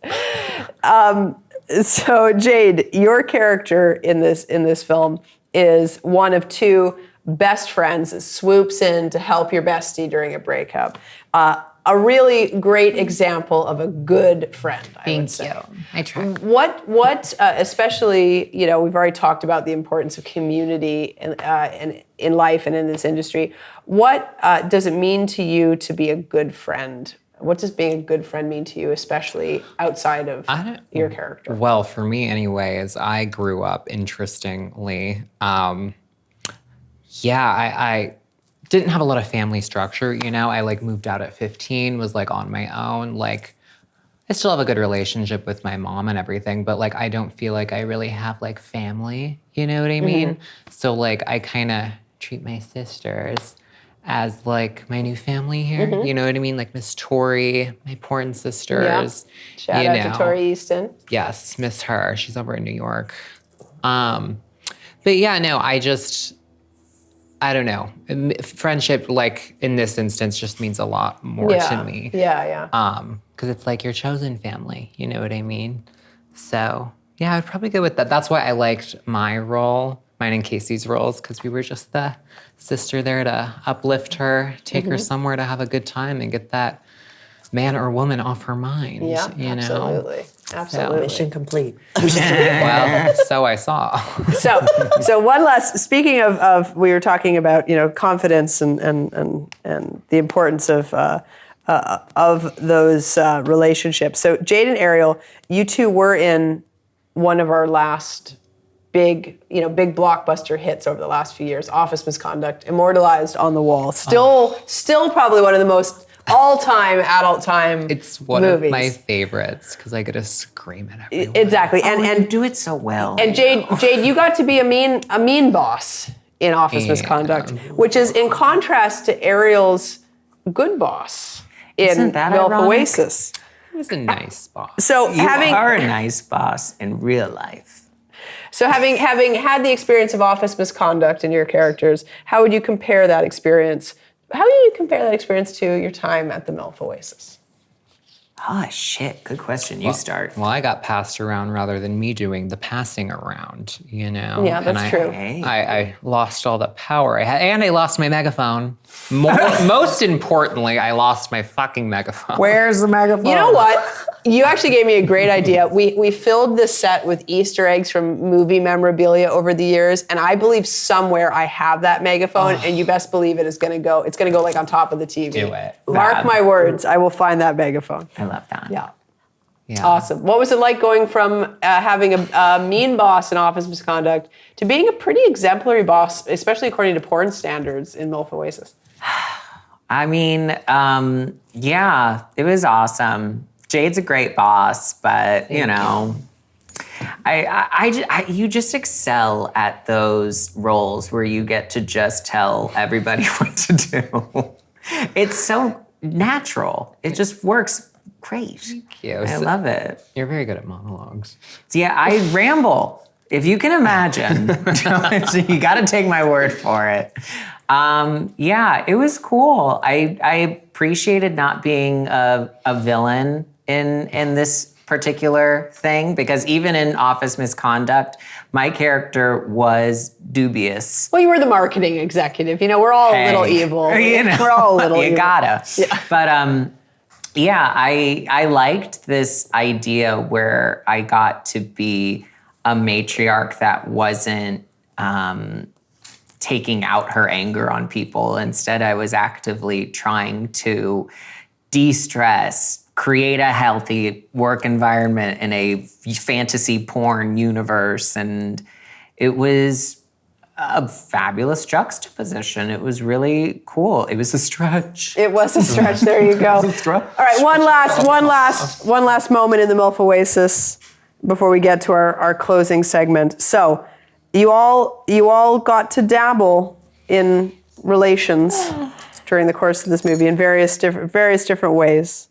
So Jade, your character in this film is one of two best friends that swoops in to help your bestie during a breakup. A really great example of a good friend, I would say. Thank you. I try. What especially, we've already talked about the importance of community in life and in this industry. What does it mean to you to be a good friend? What does being a good friend mean to you, especially outside of your character? Well, for me anyways, I grew up, interestingly, I didn't have a lot of family structure, I moved out at 15, was on my own. I still have a good relationship with my mom and everything, but I don't feel like I really have family, you know what I mean? Mm-hmm. So I kind of treat my sisters as my new family here. Mm-hmm. You know what I mean? Miss Tori, my porn sisters. Shout out to Tori Easton. Yes, miss her. She's over in New York. But yeah, no, I don't know. Friendship, in this instance, just means a lot more to me. Yeah. Because it's your chosen family, you know what I mean? So yeah, I would probably go with that. That's why I liked my role, mine and Casey's roles, because we were just the sister there to uplift her, take her somewhere to have a good time and get that man or woman off her mind. Yeah, absolutely. Absolutely. Mission complete. Well, so I saw. So one last, speaking of we were talking about, confidence and the importance of those relationships. So Jade and Ariel, you two were in one of our last big blockbuster hits over the last few years, Office Misconduct, immortalized on the wall. Still probably one of the most all-time adult time It's one movies. of my favorites because I get to scream at everyone. Exactly. And do it so well. And Jade, you got to be a mean boss in Office Misconduct, which is in contrast to Ariel's good boss in Isn't that MILF ironic? Oasis. It was a nice boss. So You are a nice boss in real life. So having had the experience of Office Misconduct in your characters, how would you compare that experience? How do you compare that experience to your time at the MILF Oasis? Oh, shit. Good question. You start. Well, I got passed around rather than me doing the passing around, Yeah, that's true. I lost all the power I had, and I lost my megaphone. Most importantly, I lost my fucking megaphone. Where's the megaphone? You know what? You actually gave me a great idea. We filled this set with Easter eggs from movie memorabilia over the years, and I believe somewhere I have that megaphone, and you best believe it's gonna go on top of the TV. Do it. Mark my words, I will find that megaphone. I love that. Yeah. Yeah. Awesome. What was it like going from having a mean boss in Office Misconduct to being a pretty exemplary boss, especially according to porn standards in MILF Oasis? I mean, yeah, it was awesome. Jade's a great boss, but, You just excel at those roles where you get to just tell everybody what to do. It's so natural. It just works great. Thank you. I love it. You're very good at monologues. Yeah, I ramble. If you can imagine, you got to take my word for it. Yeah, it was cool. I appreciated not being a villain in this particular thing, because even in Office Misconduct, my character was dubious. Well, you were the marketing executive. You know, we're all a little evil. We're all a little evil. You gotta. Yeah. But yeah, I liked this idea where I got to be a matriarch that wasn't taking out her anger on people. Instead, I was actively trying to de-stress, create a healthy work environment in a fantasy porn universe. And it was a fabulous juxtaposition. It was really cool. It was a stretch. It was a stretch. There you go. All right, one last moment in the MILF Oasis before we get to our closing segment. So, you all got to dabble in relations during the course of this movie in various different ways.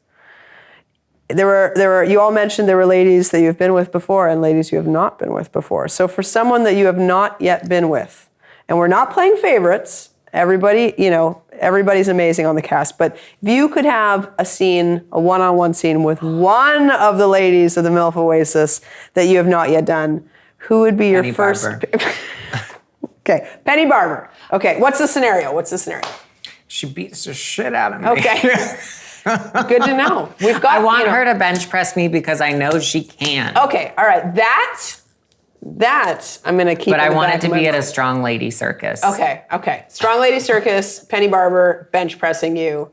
There were. You all mentioned there were ladies that you've been with before and ladies you have not been with before. So for someone that you have not yet been with, and we're not playing favorites. Everybody's amazing on the cast. But if you could have a one-on-one scene with one of the ladies of the MILF Oasis that you have not yet done, who would be your first? Okay, Penny Barber. Okay, what's the scenario? She beats the shit out of me. Okay. Good to know. I want her to bench press me because I know she can. Okay, all right. That I'm going to keep. But I want it to be at a strong lady circus. Okay. Strong lady circus, Penny Barber bench pressing you,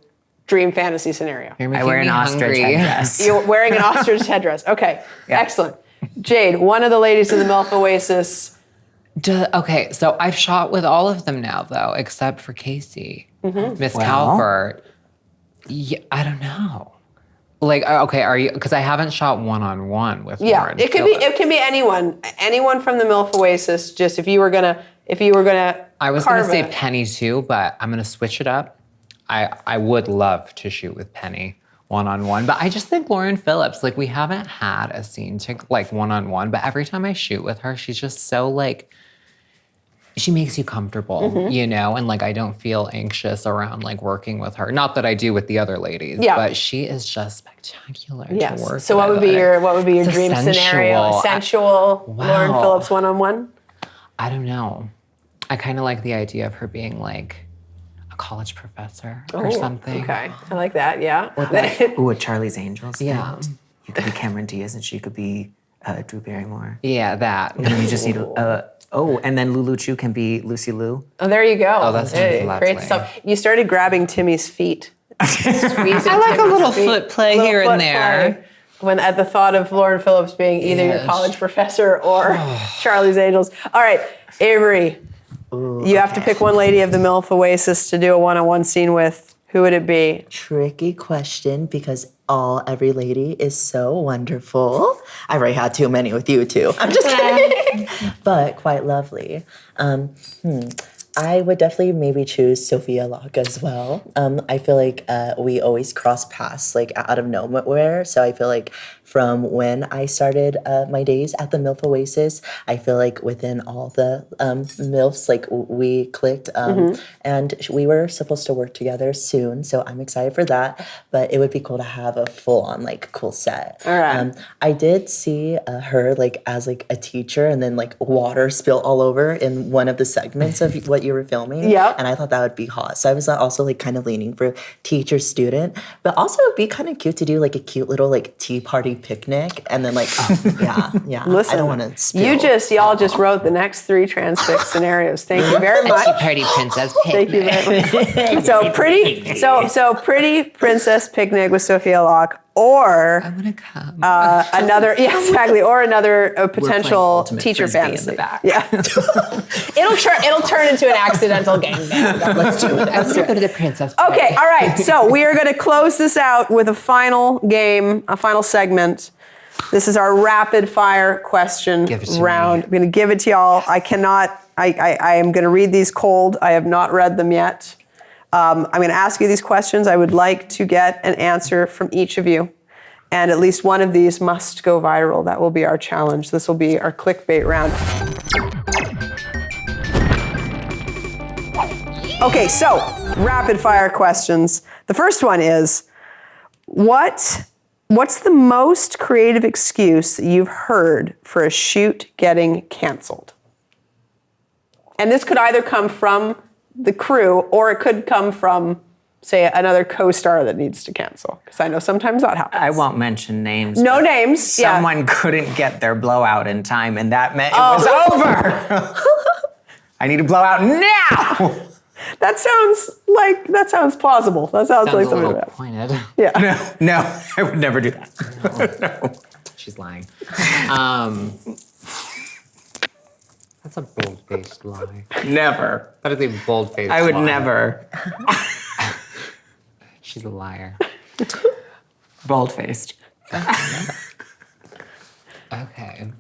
dream fantasy scenario. I wear an ostrich headdress. You're wearing an ostrich headdress. Okay, yeah. Excellent. Jade, one of the ladies in the MILF Oasis. Okay, so I've shot with all of them now, though, except for Casey. Miss Calvert. Yeah, I don't know. Like, okay, are you? Because I haven't shot one-on-one with Lauren it could Phillips. It can be anyone from the MILF Oasis. Just if you were gonna. I was gonna say Penny too, but I'm gonna switch it up. I would love to shoot with Penny one-on-one, but I just think Lauren Phillips, like, we haven't had a scene to like one-on-one, but every time I shoot with her, she's just so like. She makes you comfortable, you know, and like I don't feel anxious around like working with her. Not that I do with the other ladies, but she is just spectacular to work with. So what would be your dream scenario? Sensual Lauren Phillips one-on-one? I don't know. I kind of like the idea of her being like a college professor or something. Okay, I like that. Yeah. A Charlie's Angels. Yeah. You could be Cameron Diaz and she could be Drew Barrymore. Yeah, that. And then you just need and then Lulu Chu can be Lucy Liu. Oh, there you go. Oh, that's lovely. Great stuff. You started grabbing Timmy's feet. I like a little foot play here and there. When at the thought of Lauren Phillips being either your college professor or Charlie's Angels. All right, Avery, you have to pick one lady of the MILF Oasis to do a one-on-one scene with. Who would it be? Tricky question because every lady is so wonderful. I already had too many with you too. I'm just kidding. But quite lovely. I would definitely maybe choose Sophia Locke as well. I feel like we always cross paths like out of nowhere. So I feel like from when I started my days at the MILF Oasis, I feel like within all the MILFs, like we clicked and we were supposed to work together soon. So I'm excited for that. But it would be cool to have a full on like cool set. All right. I did see her like as like a teacher and then like water spill all over in one of the segments of what you were filming. Yeah. And I thought that would be hot. So I was also like kind of leaning for teacher student, but also it'd be kind of cute to do like a cute little like tea party picnic and then like, yeah. Listen, I don't want to spill. Y'all just wrote the next 3 transfixed scenarios. Thank you very much. A tea party princess picnic. Thank you very much. So pretty princess picnic with Sophia Locke. Or I'm gonna come. Another potential teacher fantasy. In the back. Yeah, it'll turn into an accidental gangbang. Let's do it. Let's go to the princess. Okay, all right. So we are going to close this out with a final game, a final segment. This is our rapid fire question round. I'm going to give it to y'all. I am going to read these cold. I have not read them yet. I'm going to ask you these questions. I would like to get an answer from each of you. And at least one of these must go viral. That will be our challenge. This will be our clickbait round. Okay, so rapid fire questions. The first one is, what's the most creative excuse that you've heard for a shoot getting canceled? And this could either come from the crew or it could come from, say, another co-star that needs to cancel. Because I know sometimes that happens. I won't mention names. No names. Someone couldn't get their blowout in time, and that meant it was over. I need a blowout now. That sounds plausible. That sounds like a something little like that. pointed. Yeah. No, I would never do that. No. She's lying. That's a bold-faced lie. Never. That is a bold-faced lie. I would never. She's a liar. Bold-faced. Okay.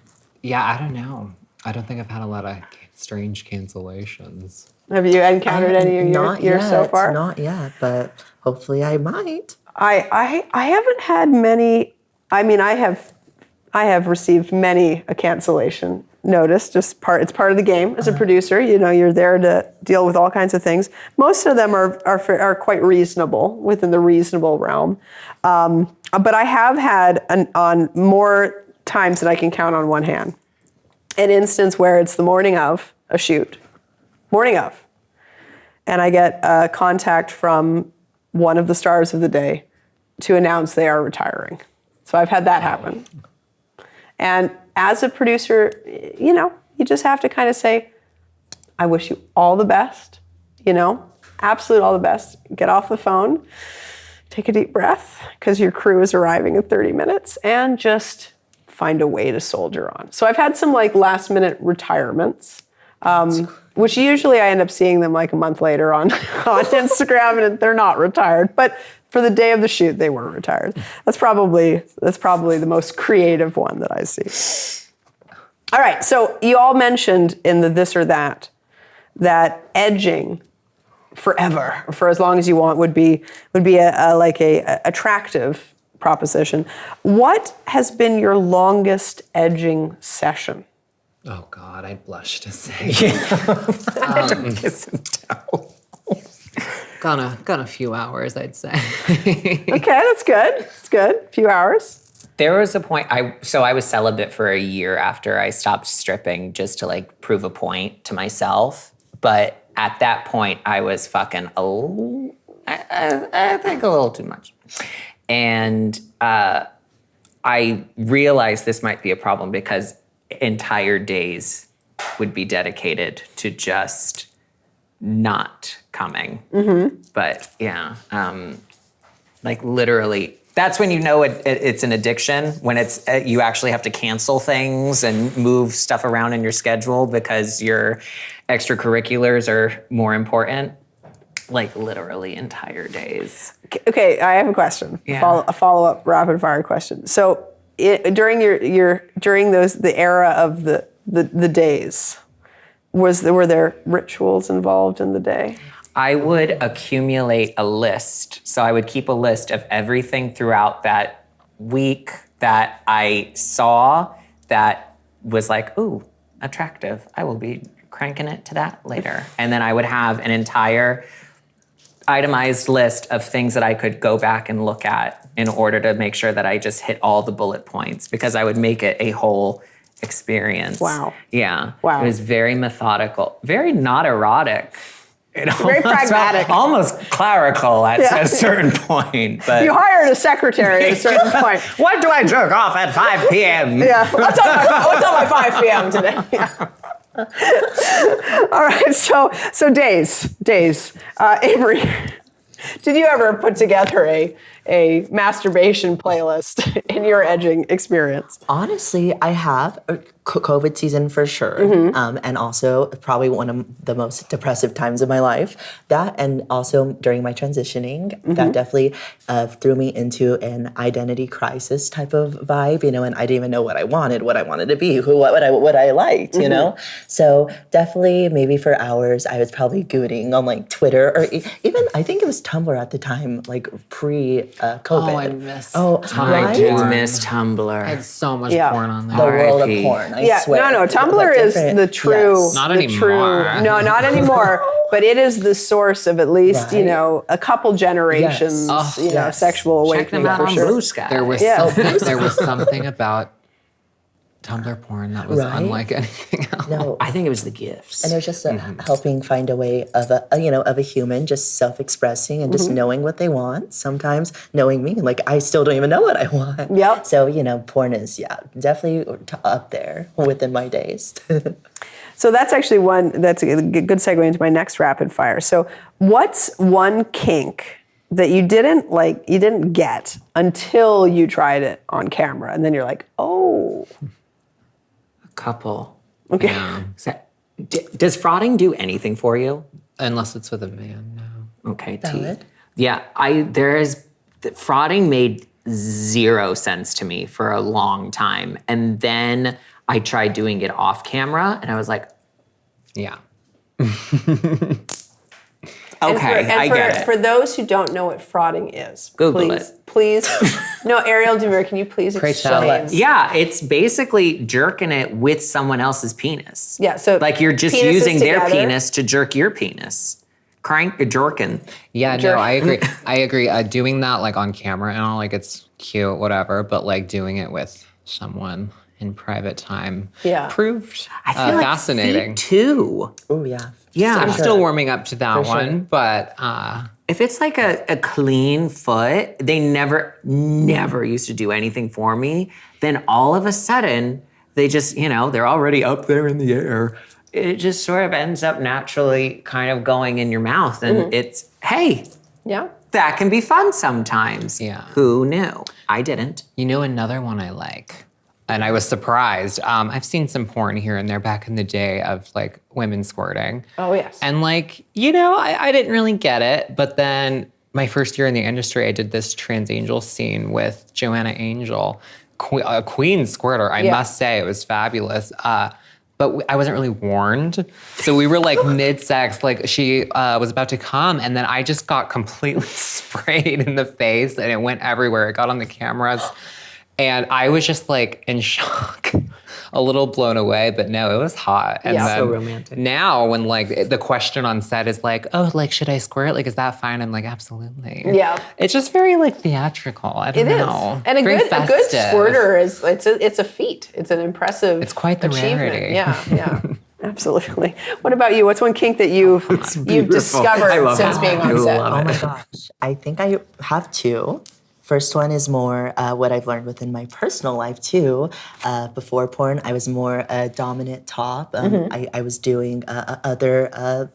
Yeah, I don't know. I don't think I've had a lot of strange cancellations. Have you encountered any of your years so far? Not yet, but hopefully I might. I haven't had many. I mean, I have received many a cancellation notice. It's part of the game as a producer. You know, you're there to deal with all kinds of things. Most of them are quite reasonable, within the reasonable realm. But I have had on more times than I can count on one hand, an instance where it's the morning of a shoot. Morning of. And I get a contact from one of the stars of the day to announce they are retiring. So I've had that happen. And as a producer, you know, you just have to kind of say, I wish you all the best, you know, absolute all the best. Get off the phone, take a deep breath, because your crew is arriving in 30 minutes, and just find a way to soldier on. So I've had some like last minute retirements. Which usually I end up seeing them like a month later on Instagram, and they're not retired. But for the day of the shoot, they were retired. That's probably the most creative one that I see. All right, so you all mentioned in the this or that edging forever, for as long as you want, would be a attractive proposition. What has been your longest edging session? Oh God, I'd blush to say. Kiss and tell. Gone a few hours, I'd say. Okay, that's good. It's good. A few hours. There was a point, I was celibate for a year after I stopped stripping, just to like prove a point to myself. But at that point, I was fucking I think a little too much. And I realized this might be a problem because entire days would be dedicated to just not coming. Mm-hmm. But yeah, like literally, that's when you know it's an addiction, when it's you actually have to cancel things and move stuff around in your schedule because your extracurriculars are more important. Like literally entire days. Okay, I have a question. Yeah. A follow-up rapid fire question. So during the era of the days, were there rituals involved in the day? I would accumulate a list. So I would keep a list of everything throughout that week that I saw that was like, ooh, attractive. I will be cranking it to that later. And then I would have an entire itemized list of things that I could go back and look at in order to make sure that I just hit all the bullet points, because I would make it a whole experience. Wow. Yeah. Wow. It was very methodical, very not erotic. Very pragmatic. Almost clerical at a certain point. But you hired a secretary at a certain point. What do I jerk off at 5 p.m.? Yeah. What's on my 5 p.m. today? Yeah. All right. So days. Avery, did you ever put together a masturbation playlist in your edging experience? Honestly, I have a COVID season for sure, and also probably one of the most depressive times of my life. That, and also during my transitioning, that definitely threw me into an identity crisis type of vibe, you know. And I didn't even know what I wanted to be, what I liked, you know. So definitely, maybe for hours, I was probably gooting on like Twitter or even I think it was Tumblr at the time, like pre-COVID. Oh, I miss I do miss Tumblr. I had so much Yeah. porn on there. The world of porn. I swear. No, Tumblr is the true. Yes. Not the anymore. True, no, not anymore. But it is the source of at least, you know, a couple generations, you know, sexual Check them awakening out for on sure. Blue Sky. There was there was something about Tumblr porn that was unlike anything else. No, I think it was the GIFs. and it was just helping find a way of a human just self-expressing and just knowing what they want. Sometimes knowing me, like I still don't even know what I want. Yep. So you know, porn is definitely up there within my days. So that's actually that's a good segue into my next rapid fire. So what's one kink that you didn't get until you tried it on camera, and then you're like, oh. Couple. Okay. Yeah. Does frauding do anything for you? Unless it's with a man, no. Okay, Valid. Yeah, frauding made zero sense to me for a long time. And then I tried doing it off camera and I was like, Yeah. okay, I get it. For those who don't know what frauding is, Google it. Please. No, Ariel Demure, can you please explain? Yeah, it's basically jerking it with someone else's penis. Yeah, so like you're just penises using their together. penis to jerk your penis. Jerking. Yeah, no, I agree. I agree. Doing that like on camera and all, like it's cute, whatever, but like doing it with someone in private time proved I feel like fascinating. feet too. Oh yeah. Yeah, I'm still warming up to that For one, sure. but if it's like a clean foot, they never used to do anything for me. Then all of a sudden, they just, they're already up there in the air. It just sort of ends up naturally kind of going in your mouth. And it's, hey, that can be fun sometimes. Yeah. Who knew? I didn't. you know another one I like, and I was surprised. I've seen some porn here and there back in the day of like women squirting. Oh, yes. And like, I didn't really get it. But then my first year in the industry, I did this trans angel scene with Joanna Angel, a queen squirter. I must say, it was fabulous. But I wasn't really warned. So we were like mid-sex, like she was about to come, and then I just got completely sprayed in the face and it went everywhere. It got on the cameras. And I was just like in shock, a little blown away, but no, it was hot. And then so romantic. Now when like the question on set is like, oh, like, should I squirt? Like, is that fine? I'm like, absolutely. Yeah. It's just very like theatrical. I don't know. It is. And a Very good festive. squirter is, it's a feat. It's an impressive It's quite the achievement. rarity. Yeah. Absolutely. What about you? What's one kink that you've discovered since being on set? Oh my gosh. I think I have two. First one is more what I've learned within my personal life too. Before porn, I was more a dominant top. I was doing other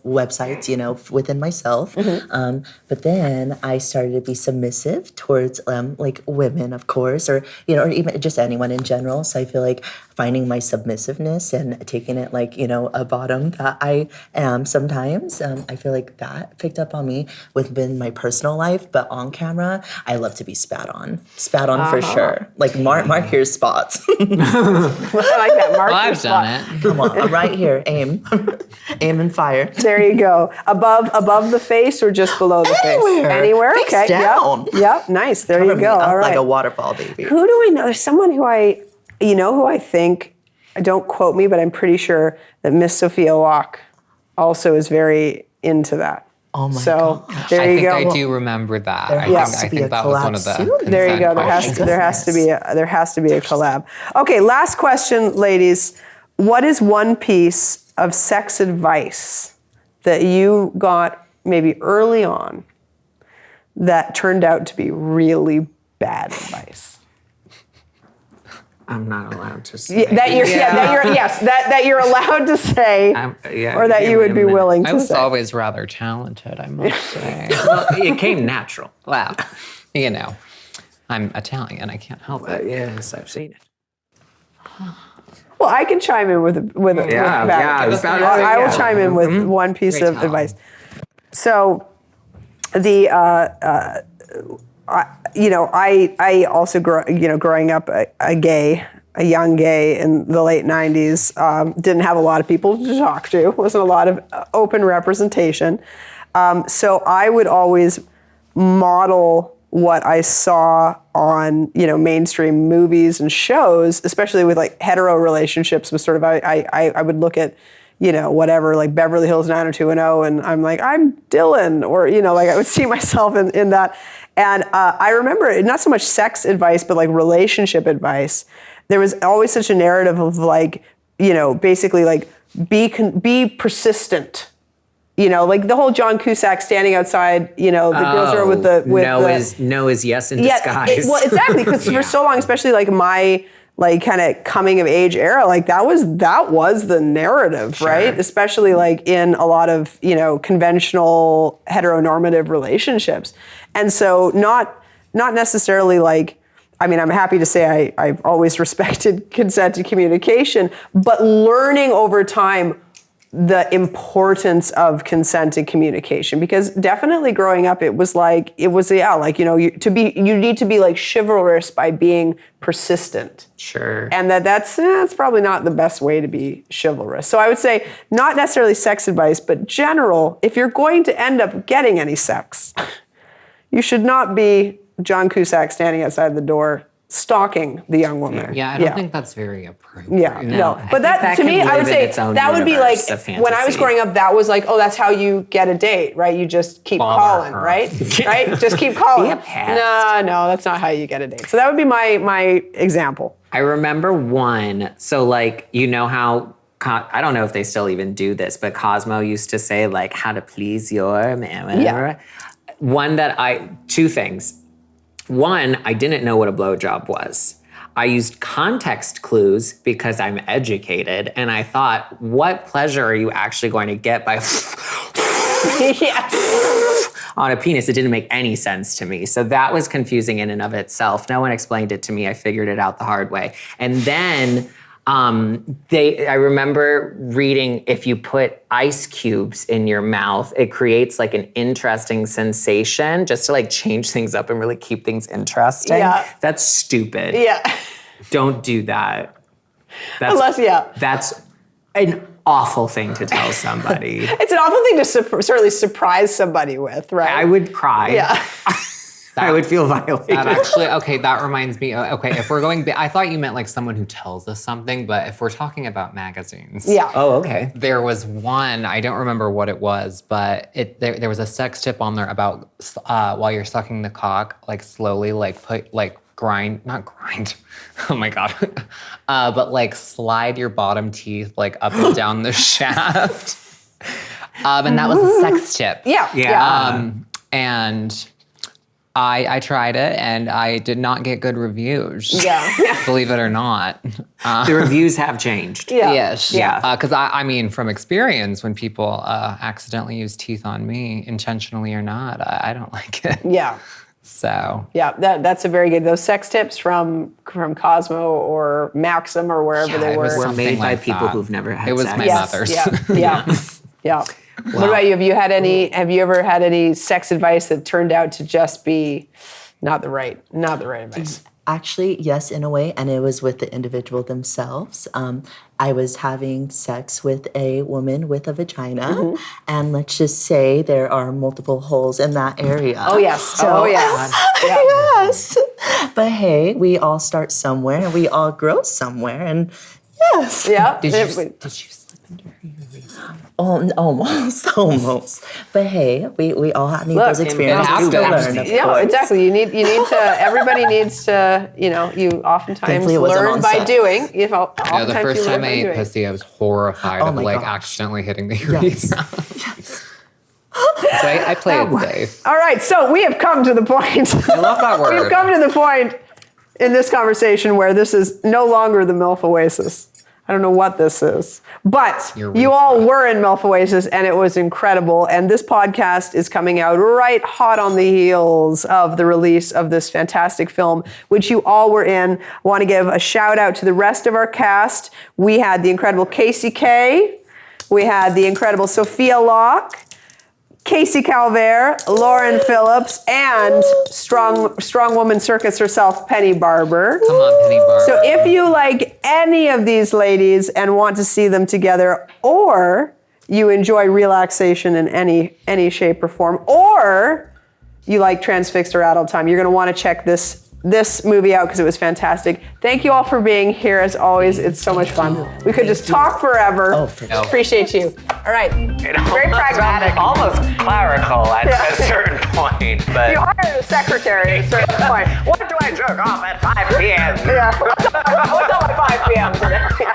websites, within myself. But then I started to be submissive towards like women, of course, or even just anyone in general. So I feel like finding my submissiveness and taking it like a bottom that I am sometimes. I feel like that picked up on me within my personal life, but on camera, I love to be spat on for sure. Like mark your spots. I like that. Mark your I've spot. done it. Come on, right here, aim and fire. There you go. Above the face or just below the Anywhere. face? Anywhere. Face Okay. down. Yep. Nice. There Cover you me go. up All right. like a waterfall, baby. Who do I know? There's someone who I think, don't quote me, but I'm pretty sure that Miss Sophia Locke also is very into that. Oh my so gosh. there you go. I do remember that. There I has to be think a that was one of the collab soon. There you go. consent There has to be a collab. Okay, last question, ladies. What is one piece of sex advice that you got maybe early on that turned out to be really bad advice? I'm not allowed to say. That you're allowed to say, or that you would be willing to say. I was always rather talented, I must say. Well, it came natural. Wow. You know, I'm Italian. I can't help it. Yes, I've seen it. Well, I can chime in with I will chime in with one piece of advice. So, I also growing up a young gay in the late 90s, didn't have a lot of people to talk to. Wasn't a lot of open representation. So I would always model what I saw on, mainstream movies and shows, especially with like hetero relationships, was sort of, I would look at, whatever, like Beverly Hills 90210, and I'm like, I'm Dylan, or, like I would see myself in that. And I remember not so much sex advice, but like relationship advice. There was always such a narrative of like, basically like be persistent. Like the whole John Cusack standing outside, the girls are with no is yes in disguise. Well, exactly, because for so long, especially like my kind of coming of age era, like that was the narrative, right? Especially like in a lot of conventional heteronormative relationships, and so not necessarily like. I mean, I'm happy to say I've always respected consent and communication, but learning over time the importance of consent and communication, because definitely growing up, you need to be like chivalrous by being persistent. Sure. And that's probably not the best way to be chivalrous. So I would say not necessarily sex advice, but general, if you're going to end up getting any sex, you should not be John Cusack standing outside the door stalking the young woman. Yeah, I don't think that's very appropriate. Yeah, no. But that to me, I would say that would be like, when I was growing up, that was like, oh, that's how you get a date, right? You just keep calling, right? Right? Just keep calling. No, that's not how you get a date. So that would be my example. I remember one, so like, how, I don't know if they still even do this, but Cosmo used to say like, how to please your man, whatever. Yeah. Two things. One, I didn't know what a blowjob was. I used context clues because I'm educated, and I thought, what pleasure are you actually going to get by on a penis? It didn't make any sense to me. So that was confusing in and of itself. No one explained it to me. I figured it out the hard way. And then I remember reading, if you put ice cubes in your mouth, it creates like an interesting sensation, just to like change things up and really keep things interesting. Yeah. That's stupid. Yeah. Don't do that. That's an awful thing to tell somebody. It's an awful thing to certainly surprise somebody with, right? I would cry. Yeah. I would feel violated. That reminds me. Okay, if we're going, I thought you meant like someone who tells us something, but if we're talking about magazines. Yeah. Oh, okay. There was one, I don't remember what it was, but there was a sex tip on there about while you're sucking the cock, like slowly, like not grind. Oh my God. But like slide your bottom teeth like up and down the shaft. And that was a sex tip. Yeah. And I tried it, and I did not get good reviews. Yeah. Believe it or not. The reviews have changed. Yeah. Yes. Yeah. Because I mean, from experience, when people accidentally use teeth on me, intentionally or not, I don't like it. Yeah. So. Yeah, that's a very good. Those sex tips from Cosmo or Maxim or wherever they were made by people who've never had sex. It was my mother's. Yeah. Wow. What about you? Have you ever had any sex advice that turned out to just be not the right advice? Actually, yes, in a way, and it was with the individual themselves. I was having sex with a woman with a vagina, and let's just say there are multiple holes in that area. Oh, yes. So, yes. But hey, we all start somewhere, and we all grow somewhere, and yes. Yeah. Did you slip into her urethra? Oh, almost. But hey, we all need those experiences to learn. Of course. Exactly. You need to. Everybody needs to. You oftentimes learn by doing. The first time I ate pussy, I was horrified of accidentally hitting the urethra. Yes. So I played it safe. All right. So we have come to the point. I love that word. We've come to the point in this conversation where this is no longer the MILF Oasis. I don't know what this is. But you all were in MILF Oasis, and it was incredible. And this podcast is coming out right hot on the heels of the release of this fantastic film, which you all were in. I want to give a shout out to the rest of our cast. We had the incredible Casey Kay. We had the incredible Sophia Locke, Casey Calvert, Lauren Phillips, and strong woman circus herself, Penny Barber. Come on, Penny Barber. So if you like any of these ladies and want to see them together, or you enjoy relaxation in any shape or form, or you like Transfixed or Adult Time, you're going to want to check this movie out because it was fantastic. Thank you all for being here as always. It's so much fun. We could just talk forever. Oh, for sure. Appreciate you. All right. Very pragmatic. Almost clerical at a certain point, but You hired a secretary at a certain point. what do I jerk off at 5 p.m.? Yeah. What's up at 5 p.m. today?